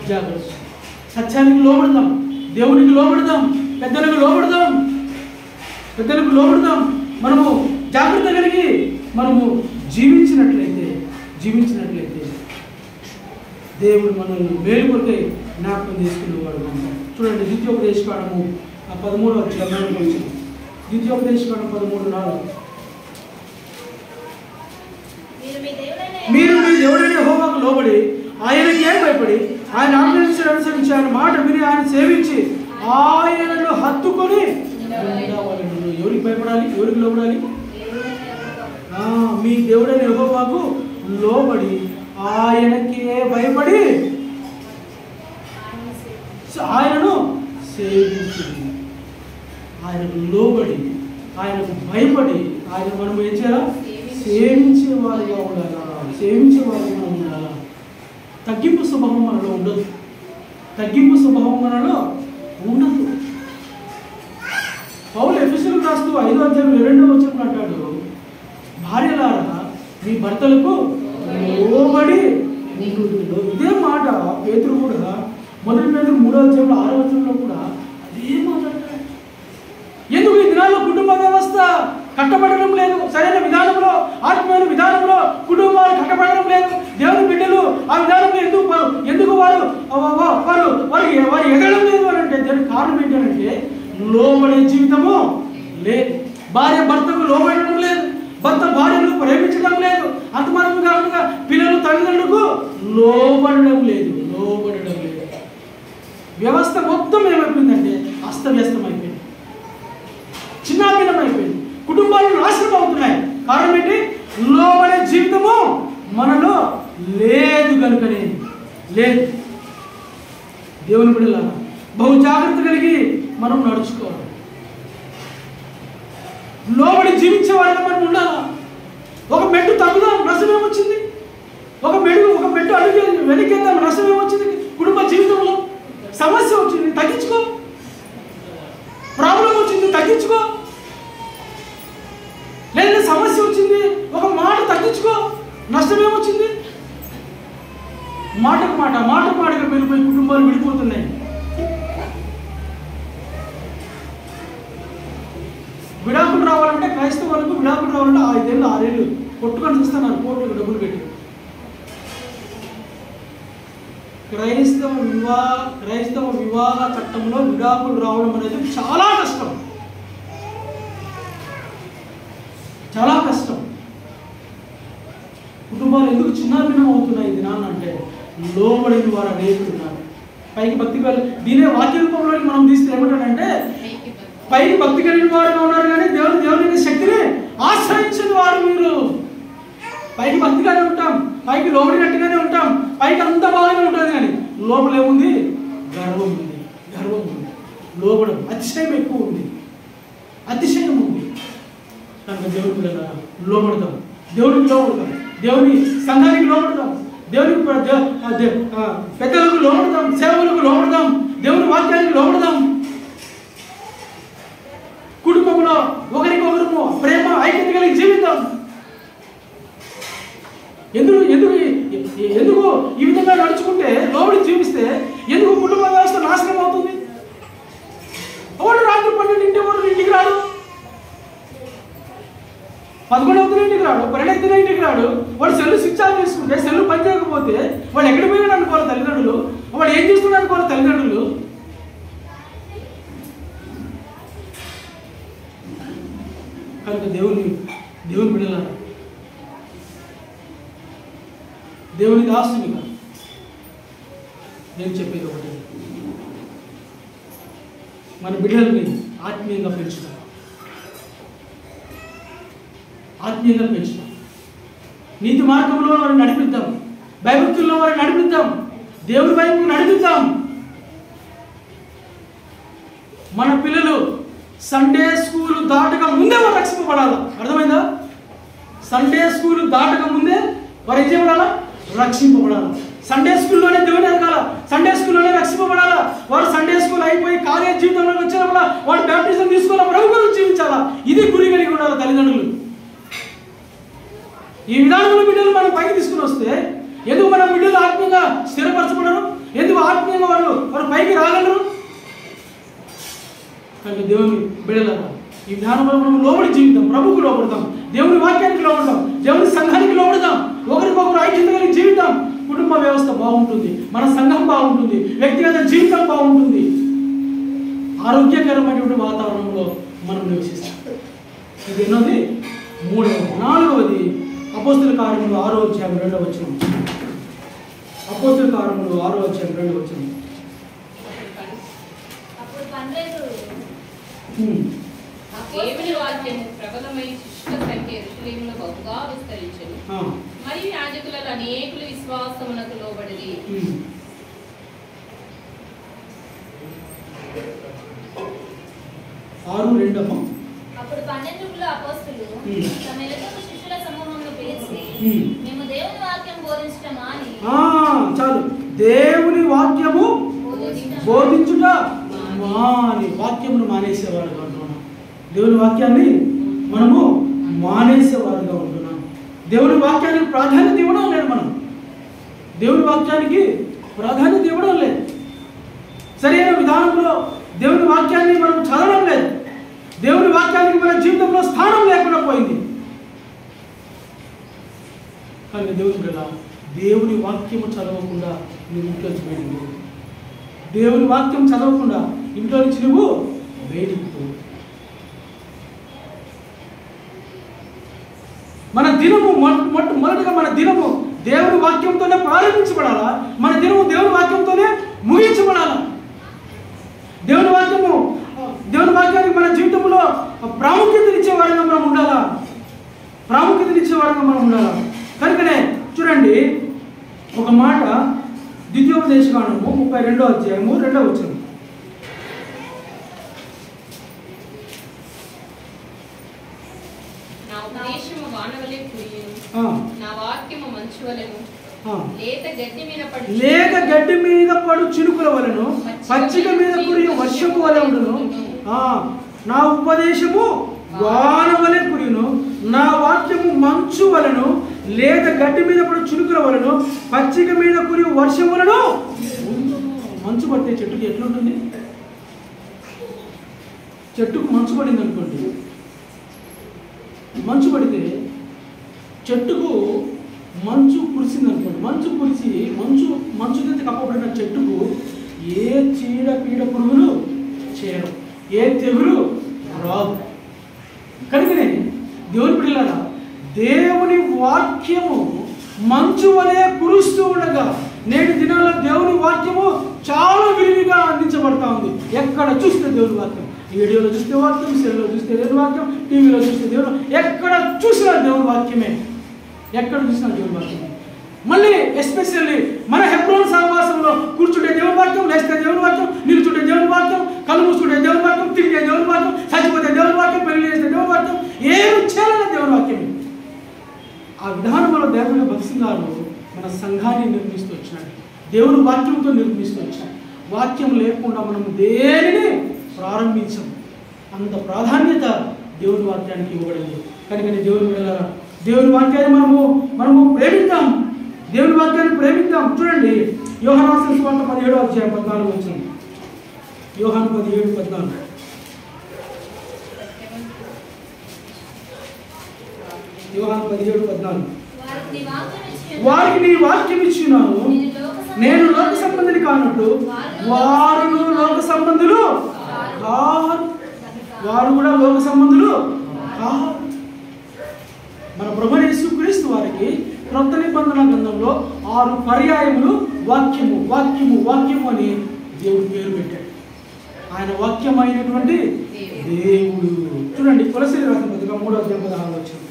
జాగ్రత్త. సత్యానికి లోబడదాం, దేవునికి లోబడదాం, పెద్దలకు లోబడదాం. మనము జాగ్రత్త కలిగి మనము జీవించినట్లయితే దేవుడు మనల్ని మేలు కొరకై జ్ఞాపకం చేసుకునేవాడు. చూడండి, ద్వితీయోపదేశకాండము 13వ అధ్యాయం గురించి ద్వితీయోపదేశకాండం 13:4 మీరు మీ దేవుడైన యెహోవాకు లోబడి ఆయనకే భయపడి ఆయన ఆజ్ఞలను అనుసరించి ఆయన మాట విని ఆయన సేవించి ఆయనను హత్తుకొని ఉండవలెను. ఎవరికి భయపడాలి? ఎవరికి లోబడాలి? మీ దేవుడైన యెహోవాకు లోబడి ఆయనకే భయపడి ఆయనను సేవించింది. ఆయనకు లోబడి ఆయనకు భయపడి ఆయన మనం ఏం చేయాలా? సేవించేవారిగా ఉండాలా. సేవించేవారిగా ఉండాలా. తగ్గింపు స్వభావం మనలో ఉండదు. తగ్గింపు స్వభావం మనలో ఉండదు. పౌలు ఎఫెసీయులకు రాస్తూ 5వ అధ్యాయం 2వ వచనం అంటాడు, భార్యలారా మీ భర్తలకు లోబడి. ఇదే మాట పేతురు కూడా 1 పేతురు 3వ అధ్యాయంలో 6వ వచనంలో కూడా అదే మాట అంటాడు. ఎందుకు ఈ దినాల్లో కుటుంబ వ్యవస్థ కట్టబడడం లేదు? సరైన విధానంలో, ఆత్మీయ విధానంలో కుటుంబాలు కట్టబడడం లేదు. దేవుని బిడ్డలు ఆ విధానంలో ఎందుకు వారు ఎదగడం లేదు అని అంటే దానికి కారణం ఏంటంటే లోబడే జీవితము లేదు. భార్య భర్తకు లోబడడం లేదు. భర్త భార్యను ప్రేమించడం లేదు. అంత మనం కాకుండా పిల్లలు తల్లిదండ్రులకు లోబడడం లేదు. వ్యవస్థ మొత్తం ఏమైపోయిందంటే అస్తవ్యస్తం అయిపోయింది, చిన్నాభిన్నం అయిపోయింది. కుటుంబాలు నాశనం అవుతున్నాయి. కారణం ఏంటి? లోబడే జీవితము మనలో లేదు కనుకనే. లేదు. దేవుని బిడ్డలారా బహు జాగ్రత్త కలిగి మనం నడుచుకోవాలి. లోబడి జీవించే వారిగా మనం ఉండాలా. ఒక మెట్టు తగ్గుదాం, నష్టం ఏమొచ్చింది? ఒక మెట్టు అడుగు వెనకేద్దాం, నష్టం ఏమొచ్చింది? కుటుంబ జీవితంలో సమస్య వచ్చింది, తగ్గించుకో. ప్రాబ్లం వచ్చింది, తగ్గించుకో. లేదా సమస్య వచ్చింది, ఒక మాట తగ్గించుకో. నష్టం ఏమొచ్చింది? మాటగా వెళ్ళిపోయి కుటుంబాలు విడిపోతున్నాయి. విడాకులు రావాలంటే క్రైస్తవులకు విడాకులు రావాలంటే 5 ఏళ్ళు 6 ఏళ్ళు కొట్టుకొని చూస్తున్నారు కోర్టులకు డబ్బులు పెట్టి. క్రైస్తవ వివాహ చట్టంలో విడాకులు రావడం అనేది చాలా కష్టం. కుటుంబాలు ఎందుకు చిన్నాభిన్నం అవుతున్నాయి ఇది నాన్న అంటే లోబడిన వారు అనేకున్నారు. పైకి భక్తి దీనే వాక్య రూపంలో మనం తీస్తే ఏమంటాడంటే పైకి భక్తి కలిగిన వారుగా ఉన్నారు కానీ దేవుని శక్తిని ఆశ్రయించిన వారు మీరు. పైకి భక్తిగానే ఉంటాం, పైకి లోబడినట్టుగానే ఉంటాం, పైకి అంత బాగానే ఉంటుంది కానీ లోపల ఏముంది? గర్వం ఉంది. లోబడం అతిశయం ఎక్కువ ఉంది, అతిశయం ఉంది. కనుక దేవుడికి లోబడతాం, దేవుని సంఘానికి లోబడతాం, దేవుని పెద్దలకు లోబడతాం, సేవలకు లోబడతాం, దేవుని వాక్యానికి లోబడతాం. కుటుంబంలో ఒకరికొకరు ప్రేమ ఐక్యత కలిగి జీవితం. ఎందుకు ఈ విధంగా నడుచుకుంటే, లోబడి జీవిస్తే ఎందుకు కుటుంబ వ్యవస్థ నాశనం అవుతుంది? వాడు రాత్రి 12 ఇంటికి రాడు, 11 ఇంటికి రాడు, 12 ఇంటికి రాడు. వాడు సెల్లు స్విచ్ ఆఫ్ చేసుకుంటే సెల్లు పని చేయకపోతే వాడు ఎక్కడ పోయాడు అనుకోవాలి తల్లిదండ్రులు, వాడు ఏం చేస్తున్నాడు అనుకోవాలి తల్లిదండ్రులు. కనుక దేవుని బిడ్డలారా, దేవుని దాసునిగా నేను చెప్పేది ఒకటి, మన బిడ్డల్ని ఆత్మీయంగా పెంచుతాం, నీతి మార్గంలో వారిని నడిపిద్దాం, భయభక్తుల్లో వారిని నడిపిద్దాం, దేవుని వైపు నడిపిద్దాం. మన పిల్లలు సండే స్కూల్ దాటక ముందే వారు రక్షింపబడాలా. అర్థమైందా? సండే స్కూల్ దాటక ముందే వారు ఏం చేయబడాలా? రక్షింపబడాలి. సండే స్కూల్లోనే దేవుని ఎదగాల, సండే స్కూల్లోనే రక్షింపబడాలా. వాడు సండే స్కూల్ అయిపోయి కాలేజ్ జీవితంలోకి వచ్చినప్పుడు వాడు బ్యాప్టిజం తీసుకోవాలా, ప్రభు గురించి జీవించాలా. ఇది గురి కలిగి ఉండాలి తల్లిదండ్రులు. ఈ విధానంలో బిడ్డలు మనం పైకి తీసుకుని వస్తే ఎందుకు మన బిడ్డలు ఆత్మీయంగా స్థిరపరచబడరు? ఎందుకు ఆత్మీయంగా వారు పైకి రాగలరు? కనుక దేవుని బిడ్డలారా, ఈ విధానంలో మనం లోబడి జీవితం, ప్రభుకు లోబడతాం, దేవుని వాక్యానికి లోబడతాం, దేవుని సంఘానికి లోబడతాం, ఒకరికొకరు ఐక్యత కలిగి జీవితం. కుటుంబ వ్యవస్థ బాగుంటుంది, మన సంఘం బాగుంటుంది, వ్యక్తిగత జీవితం బాగుంటుంది. ఆరోగ్యకరమైనటువంటి వాతావరణంలో మనం నివసిస్తాం. ఇది ఎన్నోది? మూడవది. నాలుగవది అపోస్తుల కార్యములు 6వ అధ్యాయం 2వ వచనం. అపోస్తుల కార్యములు 6వ అధ్యాయం 2వ వచనం. అప్పుడు పన్నెండు దేవుని వాక్యము ప్రబలమై శిష్యుల సంఖ్య యెరూషలేములో బహుగా విస్తరించెను. మరియు యాజకులలో అనేకులు విశ్వాసమునకు లోబడిరి. 6:2. అప్పుడు 12 అపోస్తలులు తమ ఎదుట శిష్యుల సమూహమును పిలిచి, మేము దేవుని వాక్యం బోధించటమా అని. చాలు. దేవుని వాక్యము బోధించుట మాని, వాక్యమును మానేసేవారుగా ఉంటున్నాం. దేవుని వాక్యాన్ని మనము మానేసేవారుగా ఉంటున్నాం. దేవుని వాక్యానికి ప్రాధాన్యత ఇవ్వడం లేదు. మనం దేవుని వాక్యానికి ప్రాధాన్యత ఇవ్వడం లేదు. సరైన విధానంలో దేవుని వాక్యాన్ని మనం చదవడం లేదు. దేవుని వాక్యానికి మన జీవితంలో స్థానం లేకుండా పోయింది. కానీ దేవుని బిడ్డ, దేవుని వాక్యము చదవకుండా నువ్వు ఇంట్లో నుంచి బయటికి పో. దేవుని వాక్యం చదవకుండా ఇంట్లో నుంచి నువ్వు బయటికి పో. మన దినము మొదటిగా మన దినము దేవుని వాక్యంతోనే ప్రారంభించబడాలా, మన దినము దేవుని వాక్యంతోనే ముగించబడాలా. దేవుని వాక్యానికి మన జీవితంలో ప్రాముఖ్యతనిచ్చేవారంగా మనం ఉండాలా. కనుకనే చూడండి ఒక మాట, ద్వితీయోపదేశకాండము 32వ అధ్యాయము 2వ వచనం. నా ఉపదేశము వానవలే కురియును, నా వాక్యము మంచు వలెను, లేత గడ్డి మీద పడు చినుకుల వలెను, పచ్చిక మీద కురియు వర్షము వలె ఉండును. నా ఉపదేశము వానవలే కురియును, నా వాక్యము మంచు వలెను, లేత గడ్డి మీద పడు చినుకుల వలెను, పచ్చిక మీద కురియు వర్షం వలెను. మంచు పడితే చెట్టుకి ఎట్లుంటుంది? చెట్టుకు మంచు పడింది అనుకోండి, మంచు పడితే చెట్టుకు మంచు కురిసింది అనుకోండి, మంచు కింద కప్పబడిన చెట్టుకు ఏ చీడ పీడ పురుగులు చేయడం, ఏ తెగులు రాదు. కనుకనే దేవుని పిల్లలారా, దేవుని వాక్యము మంచు వలె కురుస్తూ ఉండగా నేటి దినాల్లో దేవుని వాక్యము చాలా విరివిగా అందించబడతా ఉంది. ఎక్కడ చూస్తే దేవుని వాక్యం, రేడియోలో చూస్తే వాక్యం, సెల్లో చూస్తే దేవుని వాక్యం, టీవీలో చూస్తే దేవుని, ఎక్కడ చూసినా దేవుని వాక్యమే. మళ్ళీ ఎస్పెషల్లీ మన హెబ్రోన్ సహవాసంలో కూర్చుంటే దేవుని వాక్యం, లేస్తే దేవుని వాక్యం, నిలుచుంటే దేవుని వాక్యం, కళ్ళు మూసుకుంటే దేవుని వాక్యం, తిరిగే దేవుని వాక్యం, చచ్చిపోతే దేవుని వాక్యం, పెళ్లి చేస్తే దేవుని వాక్యం, ఏమి చేయాలన్నా దేవుని వాక్యమే. ఆ విధానంలో దేవుని భక్తి గారు మన సంఘాన్ని నిర్మిస్తూ వచ్చినాడు, దేవుని వాక్యంతో నిర్మిస్తూ వచ్చాడు. వాక్యం లేకుండా మనము దేనిని ప్రారంభించం. అంత ప్రాధాన్యత దేవుని వాక్యానికి ఇవ్వబడింది. కనుకని దేవుని వాక్యాన్ని మనము ప్రేమిద్దాం. దేవుని వాక్యాన్ని ప్రేమిద్దాం. చూడండి, యోహాను రాసిన సువార్త 17వ అధ్యాయం 14 వచ్చింది. యోహాను 17:14. యోహాను 17:14. వారికి నీ వాక్యం ఇచ్చినాను, నేను లోక సంబంధిని కానట్టు వారు లోక సంబంధులు కారు. వారు కూడా లోక సంబంధులు కారు. మన ప్రభువైన యేసుక్రీస్తు వారికి క్రొత్త నిబంధన గ్రంథంలో 6 పర్యాయములు వాక్యము అని దేవుడు పేరు పెట్టాడు. ఆయన వాక్యమైనటువంటి దేవుడు. చూడండి, కొలస్సీయులకు రాసిన పత్రిక 3వ అధ్యాయం 16 వచ్చింది.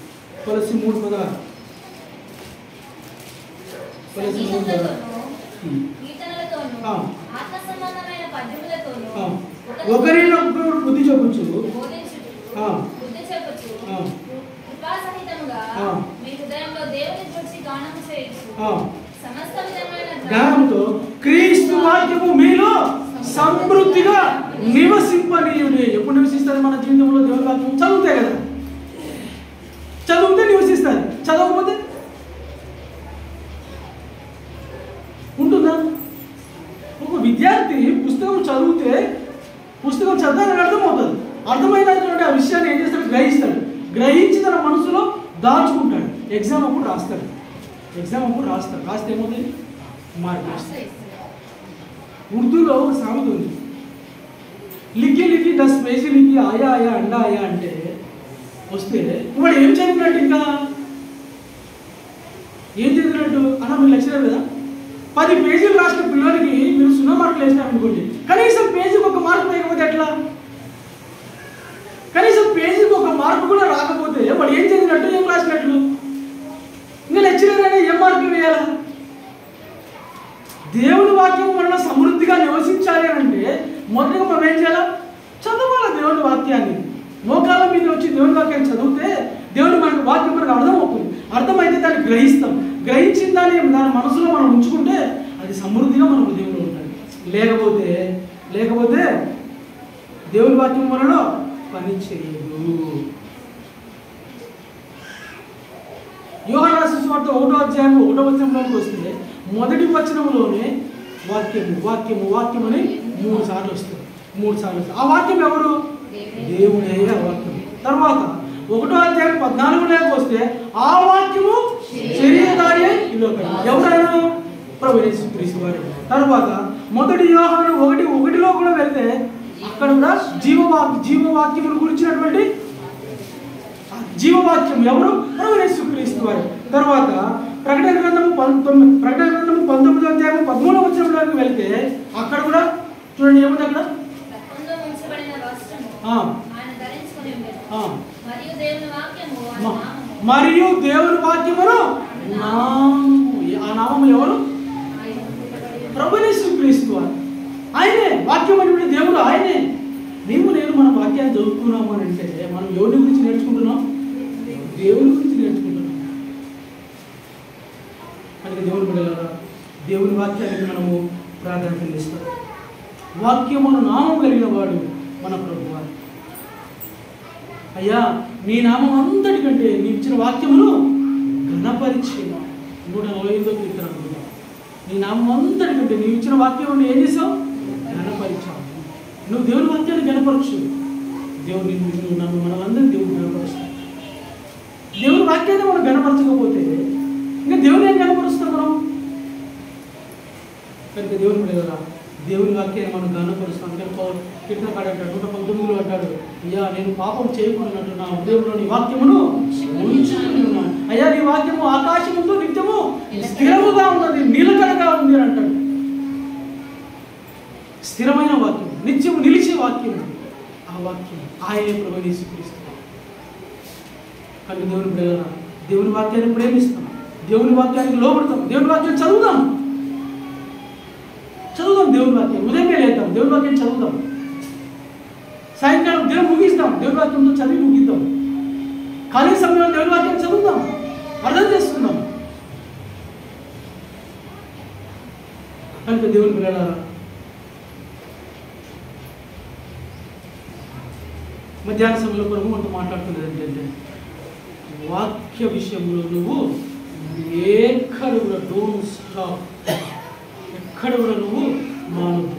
కొలస్సీ 3:16. ఒకరినొకరు బుద్ధి చెప్పుచు జ్ఞానంతో క్రీస్తు వాక్యము మీలో సమృద్ధిగా నివసింపనీయుడి. ఎప్పుడు నివసిస్తుంది మన జీవితంలో? దేవుని వాక్యం చదివితే కదా. చదివితే నివసిస్తుంది, చదవకపోతే ఉంటుందా? ఒక విద్యార్థి పుస్తకం చదవాలని అర్థమవుతుంది. అర్థమైనటువంటి ఆ విషయాన్ని ఏం చేస్తాడు? గ్రహించి తన మనసులో దాచుకుంటాడు. ఎగ్జామ్ అప్పుడు రాస్తాడు. రాస్తే ఏమవుతుంది? మార్కులు వస్తాయి. ఉర్దూలో ఒక సామెత ఉంది, లిక్కి 10 పేజీలకి ఆయా ఆయా అండా ఆయా అంటే వస్తే వాడు ఏం చదివినట్టు? ఇంకా ఏం చదివినట్టు అన్న? మీరు లెక్చరర్ కదా, 10 పేజీలు రాసిన పిల్లలకి మీరు 0 మార్కులు వేసినారనుకోండి, కనీసం పేజీకి 1 మార్కు లేకపోతే ఎట్లా? కనీసం పేజీకి 1 మార్కు కూడా రాకపోతే వాడు ఏం చదివినట్టు, ఏం రాసినట్లు? ఇంకా లెక్చరర్ అయినా ఏం మార్కులు వేయాలా? దేవుని వాక్యం వల్ల సమృద్ధిగా నివసించాలి అంటే మొదటగా మనం ఏం చేయాలా? చదవాలి దేవుని వాక్యాన్ని. మోకాళ్ళ మీద వచ్చి దేవుని వాక్యాన్ని చదివితే దేవుని మనకు వాక్యం మనకు అర్థమవుతుంది. అర్థమైతే దాన్ని గ్రహిస్తాం. గ్రహించిన దాన్ని మనసులో మనం ఉంచుకుంటే అది సమృద్ధిగా మన హృదయంలో ఉంటుంది. లేకపోతే దేవుని వాక్యం వలన పని చేయదు. యోహాను రాసిన సువార్త 1వ అధ్యాయం 1వ వచనంలోకి వస్తే మొదటి వచనంలోనే వాక్యము అని 3 సార్లు వస్తుంది. ఆ వాక్యం ఎవరు? దేవుడే ఆ వాక్యం. తర్వాత 1వ అధ్యాయం 14లోకి వస్తే ఆ వాక్యము శరీరధారి ఎవరైనా ప్రభువు యేసుక్రీస్తు వారు. తర్వాత మొదటి యోహాను 1:1లో కూడా వెళ్తే అక్కడ కూడా జీవవాక్యమును గురించినటువంటి జీవవాక్యం ఎవరు? ప్రభువు యేసుక్రీస్తు వారు. తర్వాత ప్రకటన గ్రంథము 19వ అధ్యాయం 13వ వచనంలోకి వెళ్తే అక్కడ కూడా చూడండి ఏముంది అక్కడ? మరియు దేవుని వాక్యమును ఆ నామము ఎవరు? ప్రభువు యేసుక్రీస్తు వారు. ఆయనే వాక్యం అనేటువంటి దేవుడు, ఆయనే. నేను మన వాక్యాన్ని చదువుకున్నాము అని అంటే మనం ఎవరి గురించి నేర్చుకుంటున్నాం? దేవుని గురించి నేర్చుకుంటున్నాం. అందుకే దేవుని బిడ్డలారా, దేవుని వాక్యానికి మనము ప్రాధాన్యత ఇస్తాం. వాక్యమును నామం కలిగిన వాడు మన ప్రభువారు. అయ్యా, నీ నామం అంతటికంటే నీ ఇచ్చిన వాక్యమును ఘనపరిచేవా. 145వ కీర్తన. నీ నామం అంతటికంటే నీవు ఇచ్చిన వాక్యం ఏం చేసావు? ఘనపరిచావు. నువ్వు దేవుని వాక్యాన్ని ఘనపరచు. దేవుని నన్ను మనమందరం దేవుడు ఘనపరుస్తాం. దేవుని వాక్యాన్ని మనం ఘనపరచకపోతే ఇంకా దేవుని ఏం ఘనపరుస్తాం మనం? కనుక దేవుని బిడ్డలారా, దేవుని వాక్యాన్ని మనం ఘనపరుస్తాం. కీర్తన పాడాడు 119లో అంటాడు, అయ్యా నేను పాపం చేయకున్నట్టు నా హృదయంలో నీ వాక్యమును ఉంచుకుని ఉన్నాను. అయ్యా నీ వాక్యము ఆకాశముతో నిత్యము స్థిరముగా ఉన్నది, నిలకడగా ఉంది అని అంటాడు. స్థిరమైన వాక్యం, నిత్యము నిలిచే వాక్యం. ఆ వాక్యం ఆయనే ప్రభువు యేసుక్రీస్తు. కనుక దేవుని బిడ్డలారా, దేవుని వాక్యాన్ని ప్రేమిస్తాం, దేవుని వాక్యానికి లోబడతాం, దేవుని వాక్యాన్ని చదువుదాం. దేవుని వాక్యం ఉదయమే లేద్దాం, దేవుని వాక్యం చదువుదాం. సాయంకాలం దేవుని ముగిస్తాం, దేవుని వాక్యంతో చదివి ముగిద్దాం. ఖాళీ సమయంలో దేవుని వాక్యం చదువుదాం, అర్థం చేసుకుందాం. కనుక దేవుని బిడ్డలారా, మధ్యాహ్న సమయంలో ప్రభు మనతో మాట్లాడుతున్నది ఏంటంటే వాక్య విషయంలో నువ్వు ఎక్కడ కూడా డోంట్ స్టాప్, ఎక్కడ కూడా నువ్వు మానవద్దు.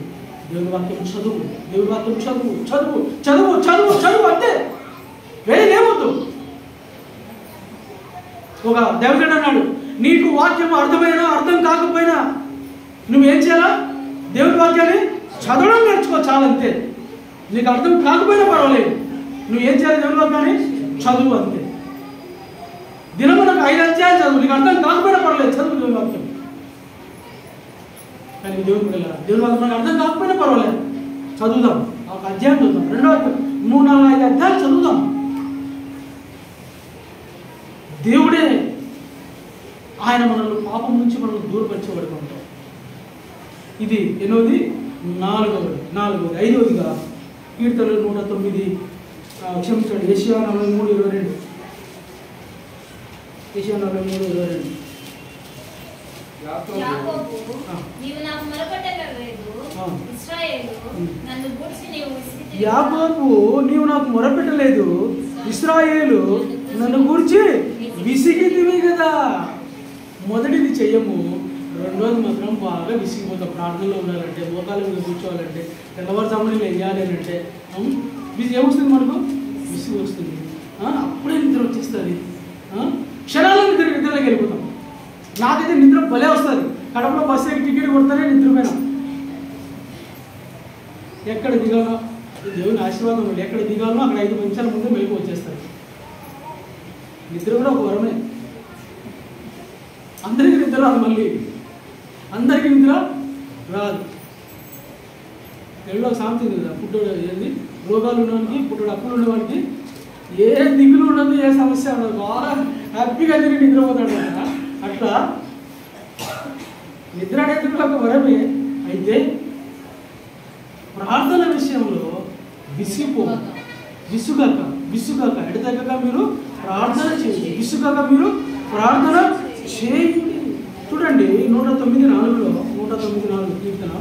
దేవుని వాక్యం చదువు, దేవుని వాక్యం చదువు చదువు చదువు చదువు చదువు అంతే, వేరేదేమొద్దు. ఒక దేవుడు అన్నాడు, నీకు వాక్యం అర్థమైనా అర్థం కాకపోయినా నువ్వేం చేయాలా? దేవుని వాక్యాన్ని చదవడం నేర్చుకో, చాలంతే. నీకు అర్థం కాకపోయినా పర్వాలేదు, నువ్వేం చేయాలి? దేవుని వాక్యాన్ని చదువు అంతే. దినము నాకు 5 అధ్యాయాలు చదువు, నీకు అర్థం కాకపోయినా పర్వాలేదు, చదువు దేవుని వాక్యం. కానీ దేవుని వాక్యం మనకు అర్థం కాకపోయినా పర్వాలేదు, చదువుదాం. ఒక అధ్యాయం చదువుదాం, 2వ అధ్యాయం, 3, 4, 5 అధ్యాయాలు చదువుదాం. దేవుడే ఆయన మనల్ని పాపం నుంచి మనల్ని దూరపరిచేవాడుకుంటాం. ఇది ఎన్నోది? 4వది. 5వదిగా కీర్తనలు 109, క్షమించండి, యెషయా 43:22. యెషయా 43:22. నీవు నాకు మొరపెట్టలేదు, ఇశ్రాయేలు నన్ను గూర్చి నీవు విసిగితివి. యాకోబు నీవు నాకు మొరపెట్టలేదు, ఇశ్రాయేలు నన్ను గూర్చి విసిగితివి కదా. మొదటిది చెయ్యము, రెండోది మాత్రం బాగా విసిగిపోతాం. ప్రార్థనలో ఉండాలంటే, మోకాళ్ళ మీద కూర్చోవాలంటే, తెల్లవారుజామున వేయాలి అని అంటే ఏమొస్తుంది? మనకు విసిగి వస్తుంది. అప్పుడే నిద్ర వచ్చేస్తుంది. క్షణాల్లో నిద్రలోకి వెళ్ళిపోతాం. నాకైతే నిద్ర భలే వస్తుంది. కడపలో బస్సు ఎక్కి టికెట్ కొడతానే నిద్రపోయినా, ఎక్కడ దిగాలో దేవుని ఆశీర్వాదం వాళ్ళు ఎక్కడ దిగాలో అక్కడ 5 నిమిషాల ముందే మెలకు వచ్చేస్తారు. నిద్ర కూడా ఒక వరమే. అందరికీ నిద్ర రాదు, మళ్ళీ అందరికీ నిద్ర రాదు. తెలుగులో సామెత ఉంది కదా, పుట్టోడు ఏంది రోగాలు ఉన్నవాడికి పుట్టోడు అప్పులు ఉన్నవాడికి ఏ దిగులు ఉండదు, ఏ సమస్య ఉండదు, బాగా హ్యాపీగా తిరిగి నిద్రపోతాడు కదా. అట్లా నిద్ర అనేది కూడా ఒక వరమే. అయితే ప్రార్థన విషయంలో విసుగక ఎడతెగక మీరు ప్రార్థన చేయండి. విసుగక మీరు ప్రార్థన చేయండి. చూడండి 109:4 109:4 కీర్తన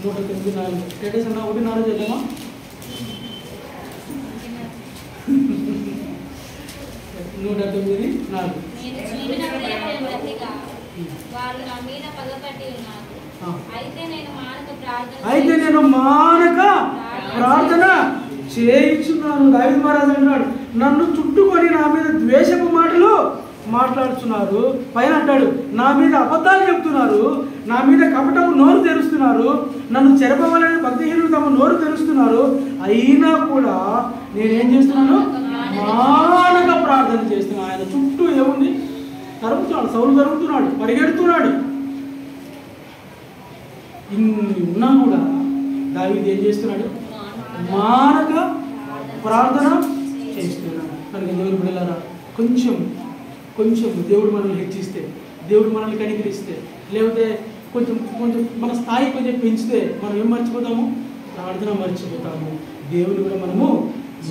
109:4 స్టేటస్ అన్న 1:4 చేద్దామా? 109:4 అయితే నేను మానక ప్రార్థన చేయించున్నాను. దావీదు మహారాజు అంటున్నాడు, నన్ను చుట్టుకొని నా మీద ద్వేషపు మాటలు మాట్లాడుతున్నారు. పైన అంటాడు, నా మీద అబద్ధాలు చెప్తున్నారు, నా మీద కపటము నోరు తెరుస్తున్నారు, నన్ను చెరపవాలని భక్తిహీనులు తమ నోరు తెరుస్తున్నారు. అయినా కూడా నేనేం చేస్తున్నాను? మానక ప్రార్థన చేస్తున్నాను. ఆయన చుట్టూ ఏముంది? తరుగుతున్నాడు, సౌలు తరుగుతున్నాడు, పరిగెడుతున్నాడు. ఇన్ని ఉన్నా కూడా దావీదు ఏం చేస్తున్నాడు? మానక ప్రార్థన చేస్తున్నాడు. కనుక దేవుని బిడ్డలారా, కొంచెం దేవుడు మనల్ని హెచ్చిస్తే, దేవుడు మనల్ని కనికరిస్తే, లేకపోతే కొంచెం మన స్థాయి కొంచెం పెంచితే మనం ఏం మర్చిపోతాము? ప్రార్థన మర్చిపోతాము. దేవుని కూడా మనము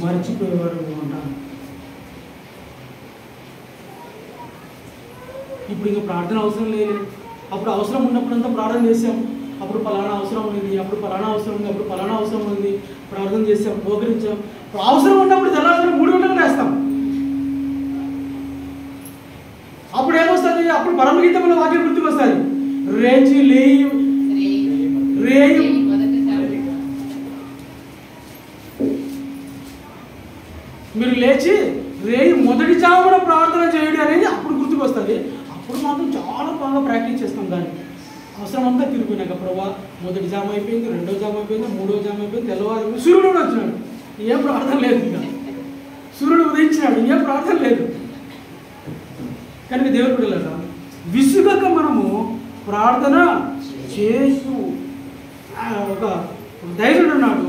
మర్చిపోయేవారు ఉంటాము. ఇప్పుడు ఇంకా ప్రార్థన అవసరం లేదు. అప్పుడు అవసరం ఉన్నప్పుడంతా ప్రార్థన చేసాం. అప్పుడు పలానా అవసరం ఉంది, అప్పుడు పలానా అవసరం ఉంది, అప్పుడు పలానా అవసరం ఉంది, ప్రార్థన చేసాం, మోకరించాం. అవసరం ఉన్నప్పుడు తెల్లారి 3 గంటలకు వేస్తాం. అప్పుడు ఏమొస్తుంది? అప్పుడు పరమగీతంలో వాక్యం గుర్తుకు వస్తుంది. రేచి లేయి మీరు లేచి రేయి మొదటి జామున ప్రార్థన చేయండి అనేది అప్పుడు గుర్తుకు వస్తుంది. అప్పుడు మాత్రం చాలా బాగా ప్రాక్టీస్ చేస్తాం దాన్ని. అవసరం అంతా తిరిగిపోయినాక ప్రభా మొదటి జామ అయిపోయింది, 2వ జామ అయిపోయింది, 3వ జామ అయిపోయింది, తెల్లవారు సూర్యుడు కూడా వచ్చినాడు, ఏం ప్రార్థన లేదు. ఇంకా సూర్యుడు ఉదయించినాడు, ఏం ప్రార్థన లేదు. కనుక దేవుని బిడ్డలారా, విసుగక మనము ప్రార్థన చేస్తూ ఒక ధైర్యుడు ఉన్నాడు,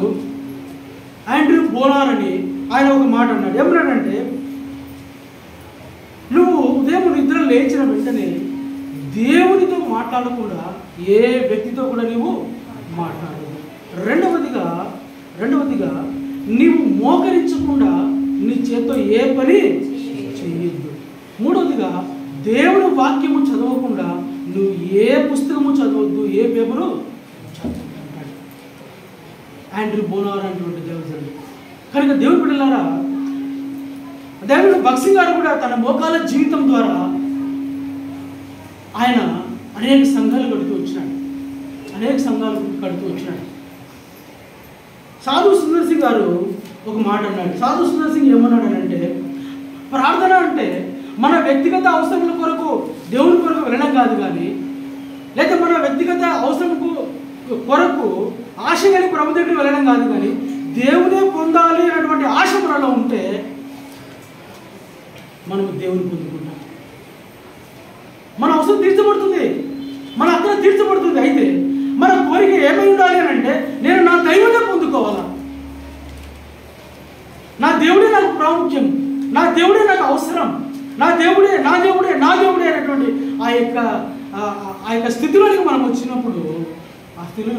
ఆండ్రూ బోనార్ అని. ఆయన ఒక మాట అన్నాడు. ఏమన్నాడంటే, నువ్వు ఉదయం నిద్ర లేచిన వెంటనే దేవునితో మాట్లాడకుండా ఏ వ్యక్తితో కూడా నీవు మాట్లాడదు. రెండవదిగా నీవు మోకరించకుండా నీ చేత్తో ఏ పని చేయొద్దు. మూడవదిగా దేవుని వాక్యము చదవకుండా నువ్వు ఏ పుస్తకము చదవద్దు, ఏ పేపరు చదవద్దు అంటాడు ఆండ్రూ బోనార్ అటువంటి దేవుడు. కనుక దేవుని బిడ్డలారా, దేవుడు భక్తి గారు కూడా తన మోకాల జీవితం ద్వారా ఆయన అనేక సంఘాలు కడుతూ వచ్చినాడు. సాధు సుందర్ సింగ్ గారు ఒక మాట అన్నాడు. సాధు సుందర్ సింగ్ ఏమన్నాడు అంటే, ప్రార్థన అంటే మన వ్యక్తిగత అవసరముల కొరకు దేవుని కొరకు వెళ్ళడం కాదు, కానీ లేదా మన వ్యక్తిగత అవసరం కొరకు ఆశ కలిగి ప్రభు దగ్గరికి వెళ్ళడం కాదు, కానీ దేవునే పొందాలి అనేటువంటి ఆశ మనలో ఉంటే మనము దేవుని పొందుకుంటాం. మన అవసరం తీర్చబడుతుంది, మన అక్కడ తీర్చబడుతుంది. అయితే మన కోరిక ఏమై ఉండాలి అని అంటే, నేను నా దైవమే పొందుకోవాలా, నా దేవుడే నాకు ప్రాముఖ్యం, నా దేవుడే నాకు అవసరం, నా దేవుడే అనేటువంటి ఆ యొక్క స్థితిలోనికి మనం వచ్చినప్పుడు, ఆ స్థితిలో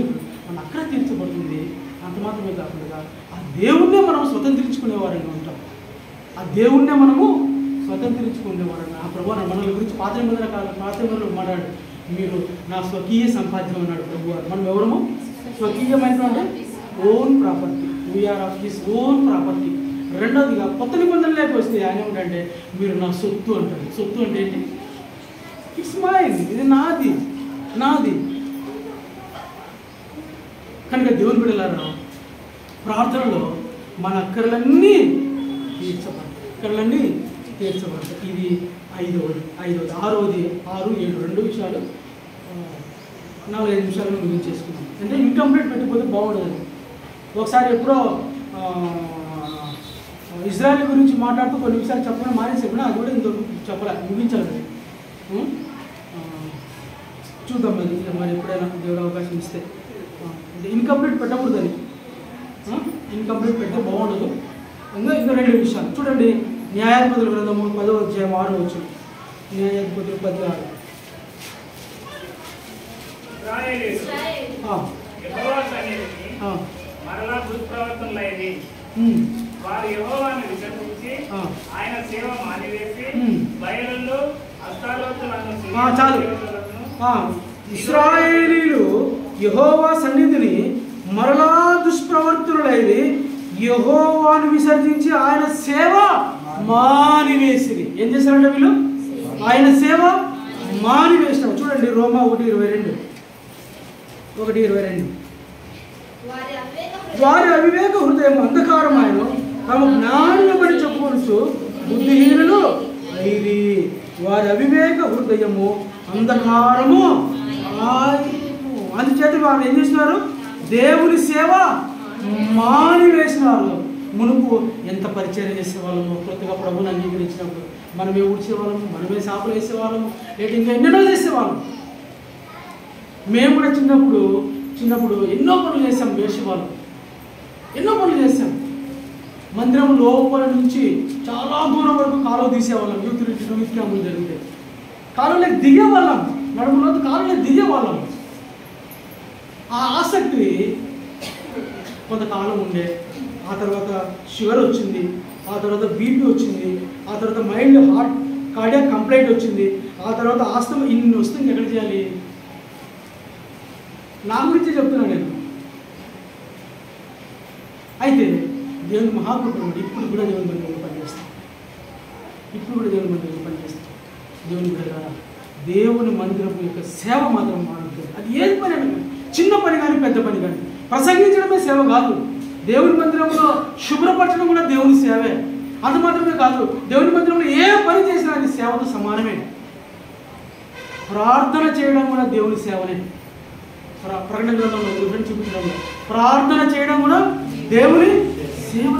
మన అక్కడ తీర్చబడుతుంది. అంత మాత్రమే కాకుండా ఆ దేవుణ్ణే మనం స్వతంత్రించుకునేవారంగా ఉంటాం. ఆ దేవుణ్ణే మనము స్వతంత్రించుకునేవారంగా. ఆ ప్రభు మనల గురించి పాత నిబంధనలు మాట్లాడు, మీరు నా స్వకీయ సంపాద్యం అన్నాడు ప్రభు. మనం ఎవరము? స్వకీయమైనటువంటి own property, we are of his own property. రెండవదిగా కొత్త నిబంధనలోకి వస్తే ఆయన ఏమిటంటే, మీరు నా సొత్తు అంటారు. సొత్తు అంటే ఏంటి? ఇట్స్ మైన్, ఇది నాది. కనుక దేవుని బిడ్డలారా, ప్రార్థనలో మన అక్కర్లన్నీ తీర్చబడతాయి. ఇది 5వది. 6వది 6, 7 2 విషయాలు 4-5 నిమిషాలు ముగించేసుకున్నాం. అంటే ఇన్కంప్లీట్ పెట్టిపోతే బాగుండదు. ఒకసారి ఎప్పుడో ఇజ్రాయెల్ గురించి మాట్లాడుతూ కొన్ని విషయాలు చెప్పడం మానేసి కూడా అది కూడా ఇంత చెప్పలే ముగించాలి. చూద్దాం మరి ఎప్పుడైనా దేవుడు అవకాశం ఇస్తే. ఇన్కంప్లీట్ పెట్టకూడదు, అది ఇన్కంప్లీట్ పెడితే బాగుండదు. ఇంకా 2 విషయాలు చూడండి. న్యాయాధిపతుల గ్రంథము 10వ అధ్యాయం 6వ వచనం. న్యాయాధిపతులు 10:6. మరలా దుష్ప్రవర్తనలైంది. వారు యెహోవాను విసర్జించి ఆయన సేవ మానివేసి బయలుల్లో చాలు. ఇశ్రాయేలీలు యెహోవా సన్నిధిని మరలా దుష్ప్రవర్తనులైది, యెహోవాను విసర్జించి ఆయన సేవ మానివేసిరి. ఏం చేశారంటే వీళ్ళు? ఆయన సేవ మానివేసినారు. చూడండి రోమా 1:22. వారి అవివేక హృదయం అంధకారమైన తమ జ్ఞానుల బడి చెప్పుకొనుచు బుద్ధిహీనులు అయిరి. వారి అవివేక హృదయము అంధకారము అందుచేత వారు ఏం చేస్తున్నారు? దేవుని సేవ మానివేసినారు. మునుపు ఎంత పరిచయం చేసేవాళ్ళము, కొత్తగా ప్రభుని అంగీకరించినప్పుడు మనమే ఊడ్చేవాళ్ళము, మనమే సాపులు వేసేవాళ్ళము, లేదా ఇంకా ఎన్నెన్నో చేసేవాళ్ళము. మేము కూడా చిన్నప్పుడు ఎన్నో పనులు చేసాం. వేసేవాళ్ళం ఎన్నో పనులు చేసాం. మందిరం లోపల నుంచి చాలా దూరం వరకు కాలువ తీసేవాళ్ళం. యూత్ క్యాంపులు జరిగితే కాలువలోకి దిగేవాళ్ళం, నడుములో కాలువలోకి దిగేవాళ్ళం. ఆ ఆసక్తి కొంతకాలం ఉండే. ఆ తర్వాత షుగర్ వచ్చింది, ఆ తర్వాత బీపీ వచ్చింది, ఆ తర్వాత మైల్డ్ హార్ట్ కార్డియాక్ కంప్లైంట్ వచ్చింది, ఆ తర్వాత ఆస్తమా. ఇన్ని వస్తుంది, ఎక్కడ చేయాలి? నా గురించి చెప్తున్నాను నేను. అయితే దేవుని మహాకృపను ఇప్పుడు కూడా దేవుని మందిరంలో పనిచేస్తాను. దేవుని బిడ్డలారా, దేవుని మందిరం యొక్క సేవ మాత్రం మానుతుంది. అది ఏది పని అయినా, చిన్న పని కానీ పెద్ద పని కానీ. ప్రసంగించడమే సేవ కాదు, దేవుని మందిరంలో శుభ్రపరచడం కూడా దేవుని సేవే. అది మాత్రమే కాదు, దేవుని మందిరంలో ఏ పని చేసినా అది సేవతో సమానమే. ప్రార్థన చేయడం కూడా దేవుని సేవనే. ప్రకటన గ్రంథంలో గురించి చూపించడం, ప్రార్థన చేయడం కూడా దేవుని సేవ.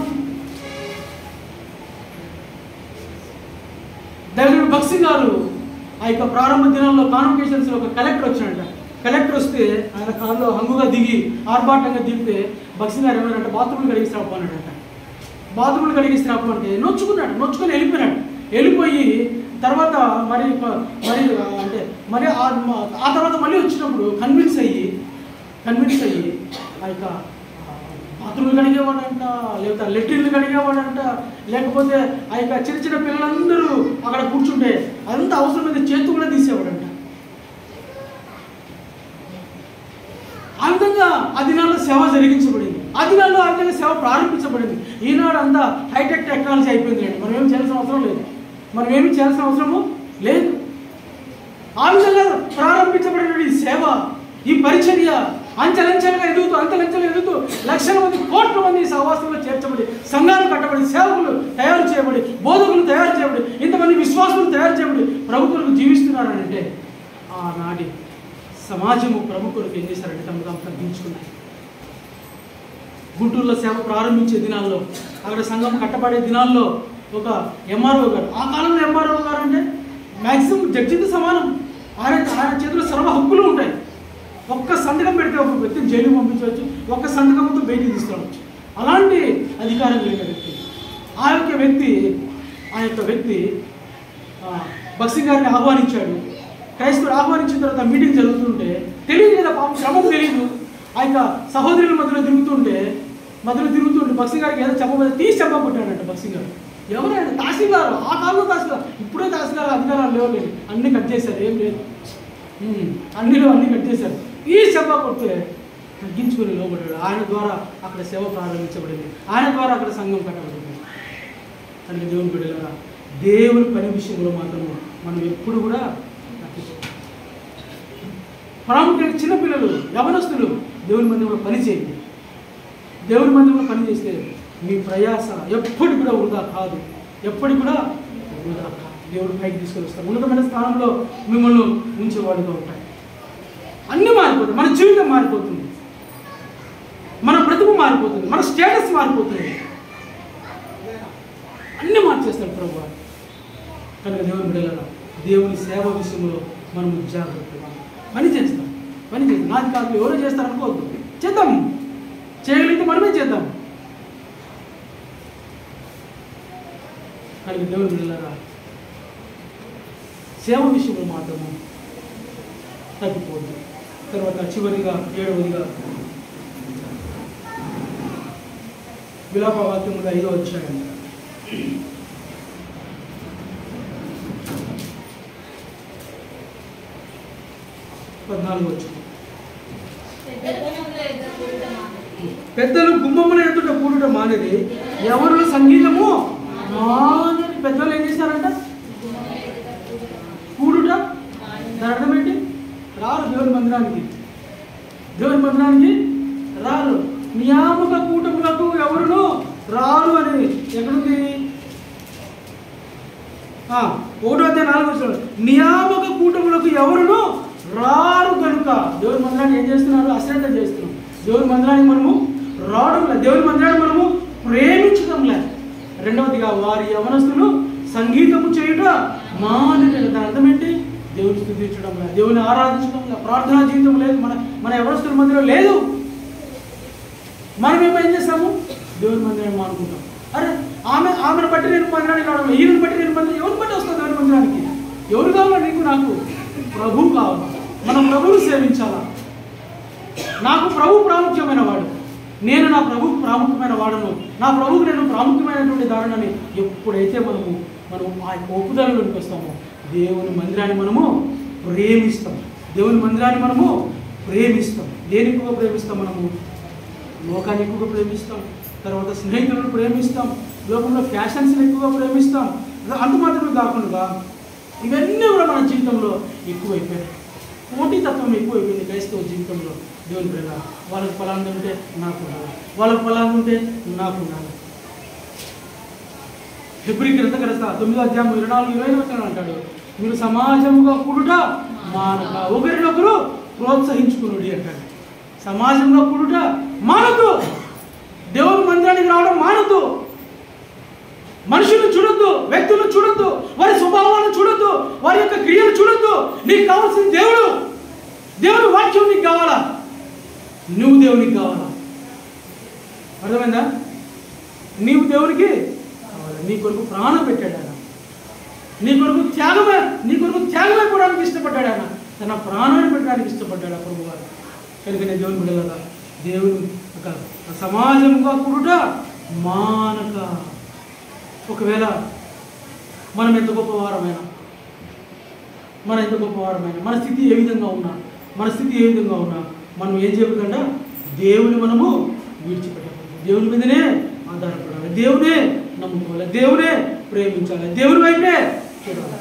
దైవజనుడు భక్సింగ్ గారు ఆ యొక్క ప్రారంభ దినాల్లో కాన్వకేషన్స్లో ఒక కలెక్టర్ వచ్చాడంట. కలెక్టర్ వస్తే ఆయన కారులో హంగుగా దిగి ఆర్భాటంగా దిగితే భక్సింగ్ గారు ఏమన్నారంటే బాత్రూమ్లు కడిగిస్తాపు అన్నాడంట. బాత్రూమ్లు కడిగిస్తాపు అంటే నొచ్చుకొని వెళ్ళిపోయి తర్వాత మరి ఆ తర్వాత మళ్ళీ వచ్చినప్పుడు కన్విన్స్ అయ్యి ఆ యొక్క బాత్రూమ్లు కడిగేవాడంట, లేకపోతే లెట్రిన్లు కడిగేవాడంట, లేకపోతే ఆ యొక్క చిన్న పిల్లలందరూ అక్కడ కూర్చుంటే అంత అవసరమైతే చేతు కూడా తీసేవాడంట. ఆ విధంగా ఆ దినాల్లో సేవ జరిగించబడింది, ఆ దినాల్లో ఆ విధంగా సేవ ప్రారంభించబడింది. ఈనాడు అంతా హైటెక్ టెక్నాలజీ అయిపోయింది. మనం ఏమి చేయాల్సిన అవసరము లేదు. ఆ విధంగా ప్రారంభించబడిన ఈ సేవ, ఈ పరిచర్య అంచెలంచెలుగా ఎదుగుతూ లక్షల మంది, కోట్ల మంది సహవాసంలో చేర్చబడి, సంఘాలు కట్టబడి, సేవకులు తయారు చేయబడి, బోధకులు తయారు చేయబడి, ఇంతమంది విశ్వాసులు తయారు చేయబడి ప్రభుత్వాలకు జీవిస్తున్నారని అంటే ఆనాటి సమాజము ప్రముఖులకు ఏం చేశారంటే తమకు తగ్గించుకున్నాయి. గుంటూరులో సేవ ప్రారంభించే దినాల్లో, అక్కడ సంఘం కట్టబడే దినాల్లో ఒక ఎంఆర్ఓ గారు, ఆ కాలంలో ఎంఆర్ఓ గారు అంటే మ్యాక్సిమం జడ్జితో సమానం. ఆయన చేతిలో సర్వ హక్కులు ఉంటాయి. ఒక్క సంతకం పెడితే ఒక వ్యక్తిని జైలుకి పంపించవచ్చు, ఒక్క సంతకంతో బయటికి తీసుకురావచ్చు. అలాంటి అధికారం కలిగిన వ్యక్తి. ఆ యొక్క వ్యక్తి భక్సింగ్ గారిని ఆహ్వానించాడు. క్రైస్తవుడు ఆహ్వానించిన తర్వాత మీటింగ్ జరుగుతుంటే తెలియదు కదా, పాపం క్రమం తెలియదు. ఆ యొక్క సహోదరుల మధ్యలో తిరుగుతుంటే భక్సింగ్ గారికి ఏదో చెప్పబోతే తీసి చెప్పబట్టాడంట. భక్సింగ్ గారు ఎవరైనా తహసీల్దారు, ఆ కాలంలో తహసీల్దార్, ఇప్పుడే తహసీల్దార్ అధికారాలు లేవలేదు, అన్నీ కట్ చేశారు, ఏం లేదు, అన్నీ కట్ చేశారు. ఈ సేవ కొడితే తగ్గించుకుని లోబడ్డాడు. ఆయన ద్వారా అక్కడ సేవ ప్రారంభించబడింది, ఆయన ద్వారా అక్కడ సంఘం కట్టబడింది. అంటే దేవుని బిడ్డలారా, దేవుని పని విషయంలో మాత్రము మనం ఎప్పుడు కూడా ప్రాముఖ్యంగా చిన్నపిల్లలు, యవనస్తులు దేవుని మందిరంలో పని చేయండి. దేవుని మందిరంలో పని చేస్తే మీ ప్రయాస ఎప్పటికి కూడా వృధా కాదు. దేవుడు పైకి తీసుకొని వస్తారు, ఉన్నతమైన స్థానంలో మిమ్మల్ని ఉంచేవాడుగా ఉంటాయి. అన్నీ మారిపోతాయి, మన జీవితం మారిపోతుంది. మన బ్రతుకు మారిపోతుంది, మన స్టేటస్ మారిపోతుంది, అన్నీ మార్చేస్తాడు ప్రభు. కనుక దేవుని బిడ్డలారా, దేవుని సేవ విషయంలో మనం జాగ్రత్తగా పని చేస్తాం. నాది కాదు ఎవరో చేస్తారనుకోవద్దు, చేద్దాం. చేయగలిగితే మనమే చేద్దాం. కనుక దేవుని బిడ్డలారా, సేవ విషయంలో మాత్రము తగ్గిపోద్దు. తర్వాత చివరిగా 7వదిగా విలాప వాక్యముగా 5వ అధ్యాయం 14వ వచనం. పెద్దలు గుమ్మమున ఎదుట కూడుట మానేది, ఎవరు సంగీతము మానేది. పెద్దలు ఏం చేస్తారంట? కూడుట. దాని అర్థం ఏంటి? రారు దేవుని మందిరానికి రారు. నియామక కూటములకు ఎవరును రారు అని ఎక్కడుంది? 1:4 నియామక కూటములకు ఎవరును రారు కనుక దేవుని మందిరాన్ని ఏం చేస్తున్నారు? అశ్రద్ధ చేస్తున్నాం. దేవుని మందిరానికి మనము రావడం లేదు, దేవుని మందిరాన్ని మనము ప్రేమించడం లేదు. 2వదిగా వారి యవనస్తులు సంగీతము చేయుట మానేది. దాని అర్థం ఏంటి? దేవుని స్తుతించడం లేదు, దేవుని ఆరాధించడం లేదు, ప్రార్థనా జీవితం లేదు, మన యవనస్తుల మధ్యలో లేదు. మనం ఏం చేస్తాము? దేవుని మందిరాన్ని మానుకుంటాం. అరే ఆమెను బట్టి నేను మందిరానికి రావడం, ఈయనను బట్టి నేను మందిరం. ఎవరిని బట్టి వస్తాను దేవుని మందిరానికి? ఎవరు కావాలా నీకు? నాకు ప్రభువు కావాలా. మనం ప్రభువును సేవించాలా. నాకు ప్రభు ప్రాముఖ్యమైన వాడు, నేను నా ప్రభువు ప్రాముఖ్యమైన వాడను, నా ప్రభువుకు నేను ప్రాముఖ్యమైనటువంటి దారుణని ఎప్పుడైతే మనం ఆ ఒప్పుదలలోకి వస్తామో దేవుని మందిరాన్ని మనము ప్రేమిస్తాం. దేని ఎక్కువగా ప్రేమిస్తాం? మనము లోకాన్ని ఎక్కువగా ప్రేమిస్తాం, తర్వాత స్నేహితులను ప్రేమిస్తాం, లోకంలో ఫ్యాషన్స్ని ఎక్కువగా ప్రేమిస్తాం. అంత మాత్రమే కాకుండా ఇవన్నీ కూడా మన జీవితంలో ఎక్కువైపోయాయి. పోటీతత్వం ఎక్కువైపోయింది క్రైస్తవ జీవితంలో. దేవుని ప్రేమ, వాళ్ళకి ఫలాన్ని ఉంటే నాకు ఉండాలి, వాళ్ళకి ఫలాన్ని ఉంటే నాకు ఉండాలి. హెబ్రీ గ్రంథకర్త 9:24-25 అంటాడు, మీరు సమాజముగా కూడుట మానక ఒకరినొకరు ప్రోత్సహించుకునుడి అంటాడు. సమాజంగా కూడుట మానదు, దేవుని మందిరానికి రావడం మానదు, మనుషులను చూడొద్దు, వ్యక్తులను చూడొద్దు, వారి స్వభావాలను చూడొద్దు, వారి యొక్క క్రియలు చూడొద్దు. నీకు కావాల్సిన దేవుని వాక్యం నీకు కావాలా, నువ్వు దేవునికి కావాలా. అర్థమైందా? నీవు దేవునికి కావాలా. నీ కొరకు ప్రాణం పెట్టాడు ఆయన, నీ కొరకు త్యాగమైపోవడానికి ఇష్టపడ్డాడు ఆయన, తన ప్రాణాన్ని పెట్టడానికి ఇష్టపడ్డాడు ప్రభు వారు. కనుక నేను దేవుని బిడ్డలారా, దేవుని ఒక సమాజంగా కూడుట మానక. ఒకవేళ మనం ఎంత గొప్పవారమైనా, మన స్థితి ఏ విధంగా ఉన్నా, మనం ఏం చేయకూడదంట? దేవుని మనము విడిచిపెట్టాలి, దేవుని మీదనే ఆధారపడాలి, దేవునే నమ్ముకోవాలి, దేవునే ప్రేమించాలి, దేవుని వైపే చూడాలి.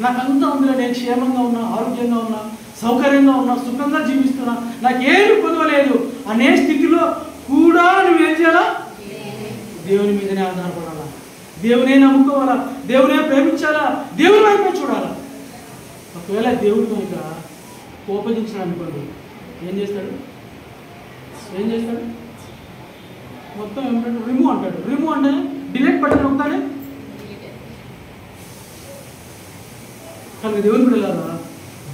నాకంతా ఉందిలే, నేను క్షేమంగా ఉన్నా, ఆరోగ్యంగా ఉన్నా, సౌకర్యంగా ఉన్నా, సుఖంగా జీవిస్తున్నా, నాకేమి పొందలేదు అనే స్థితిలో కూడా నువ్వేం చేయాలా? దేవుని మీదనే ఆధారపడాలా, దేవునే నమ్ముకోవాలా, దేవునే ప్రేమించాలా, దేవుని వైపే చూడాలా. ఒకవేళ దేవుడి కనుక కోపగించాడు అనుకోండి, ఏం చేస్తాడు? మొత్తం ఏమంటాడు? రిమూవ్ అంటాడు. రిమూవ్ అంటే డిలీట్ బటన్ నొక్కానే. కనుక దేవుని బిడ్డలారా,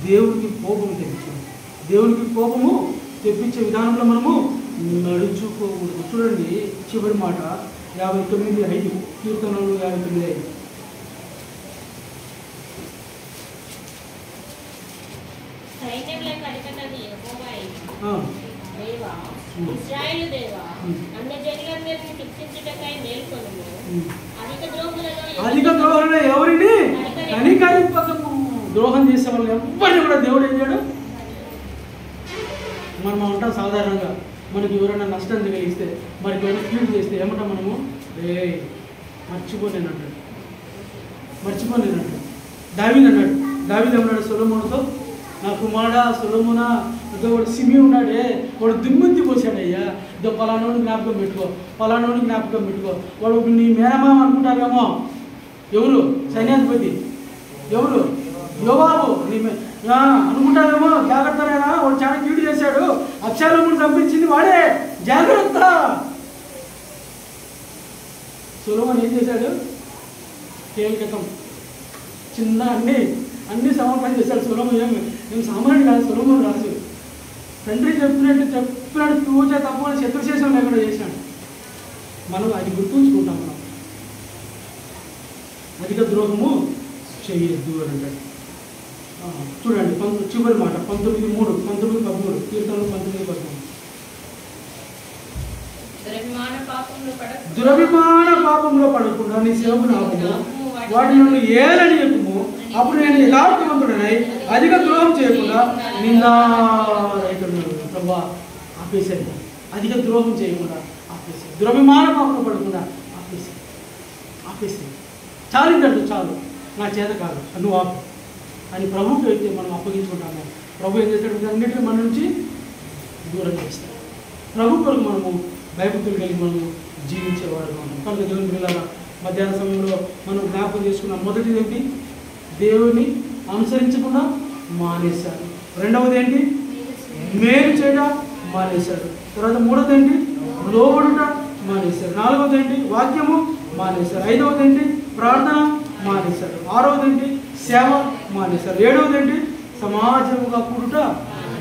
దేవునికి కోపము తెప్పించే విధానంలో మనము నడుచుకోకూడదు. చూడండి చివరి మాట 59:5, కీర్తనలు 59:5. అధిక ద్రోహులను ఎవరిని కనికరింపకము. ద్రోహం చేసే వాళ్ళు ఎవరిని కూడా దేవుడు ఏం చేయడు. మనం ఉంటాం సాధారణంగా, మనకి ఎవరైనా నష్టం కలిగిస్తే, మనకి ఎవరైనా ఫీల్ చేస్తే ఏమంటాం మనము? మర్చిపోలేనంటాడు. దావీదు ఏమన్నాడు సొలొమోనుతో? నా కుమారుడా సొలొమోనా, వాడు సిమి ఉన్నాడే, వాడు దుమ్మెత్తి పోసాడయ్యా, ఇదో పలానోడిని జ్ఞాపకం పెట్టుకో, వాడు నీ మేనమామ అనుకుంటారేమో. ఎవరు? సైన్యాధిపతి ఎవరు? యోవాబు. అనుకుంటావేమో, జాగ్రత్తనేనా, వాడు చాలా కీడు చేశాడు, అబ్షాలోమును చంపించింది వాడే, జాగ్రత్త. సొలొమోను ఏం చేశాడు? కేవలం చిన్న అన్ని సమర్పణ చేశాడు. సొలొమోను ఏం సామాన్యుడు కాదు, సొలొమోను రాజు. తండ్రి చెప్పినట్టు తూచా తప్ప శత్రుశేషం లేకుండా చేశాడు. మనం అది గుర్తుంచుకుంటాం. మనం అధిక ద్రోహము చేయొద్దు అని అంటాడు. చూడండి చివరి మాట 19:13 కీర్తనలు 19:13. దురభిమాన పాపంలో పడకుండా నీ సేవకు నాకుము, వాటి నన్ను ఏలనీయకుము, అప్పుడు నేను యథార్థవంతుడనై అధిక ద్రోహం చేయకుండా నిందారహితుడను. ప్రభా ఆపేసేది, అధిక ద్రోహం చేయకుండా ఆపేసేది, దురభిమాన పాపంలో పడకుండా ఆపేసేది. చాలిందంటూ చాలు, నా చేత కాదు, నువ్వు ఆపు అని ప్రభువుకి అయితే మనం అప్పగించుకుంటాము. ప్రభు ఏం చేస్తాడు? అన్నిటికీ మన నుంచి దూరం చేస్తాడు. ప్రభు కొరకు మనము భయభక్తులు కలిగి మనము జీవించేవాడు ఉంటాం. కనుక దేవుని పిల్లల మధ్యాహ్న సమయంలో మనం జ్ఞాపకం చేసుకున్నాం. మొదటిది ఏంటి? దేవుని అనుసరించకుండా మానేశాడు. రెండవది ఏంటి? మేలు చేయడం మానేశాడు. తర్వాత మూడవది ఏంటి? లోబడుట మానేశాడు. నాలుగవది ఏంటి? వాక్యము మానేశాడు. ఐదవది ఏంటి? ప్రార్థన మానేశాడు. ఆరవది ఏంటి? సేవ మానేశాడు. ఏడవది ఏంటి? సమాజముగా కూడుట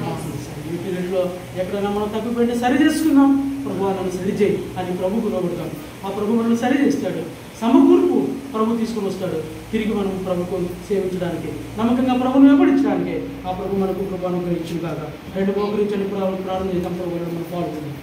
మానేశాడు. వీటిలో ఎక్కడైనా మనం తప్పిపోయింటే సరి చేసుకున్నాం. ప్రభు నన్ను సరిచేయి అని ప్రభుకు లోబడతాం. ఆ ప్రభు మనల్ని సరి చేస్తాడు. సమకూర్పు ప్రభు తీసుకొని వస్తాడు. తిరిగి మనం ప్రభుకు సేవించడానికి, నమ్మకంగా ప్రభుని వెంబడించడానికి ఆ ప్రభు మనకు కృప అనుగ్రహించును కాక. రెండు మోకరించండి, ప్రారంభం చేద్దాం. ప్రభు మనం పాల్గొందాం.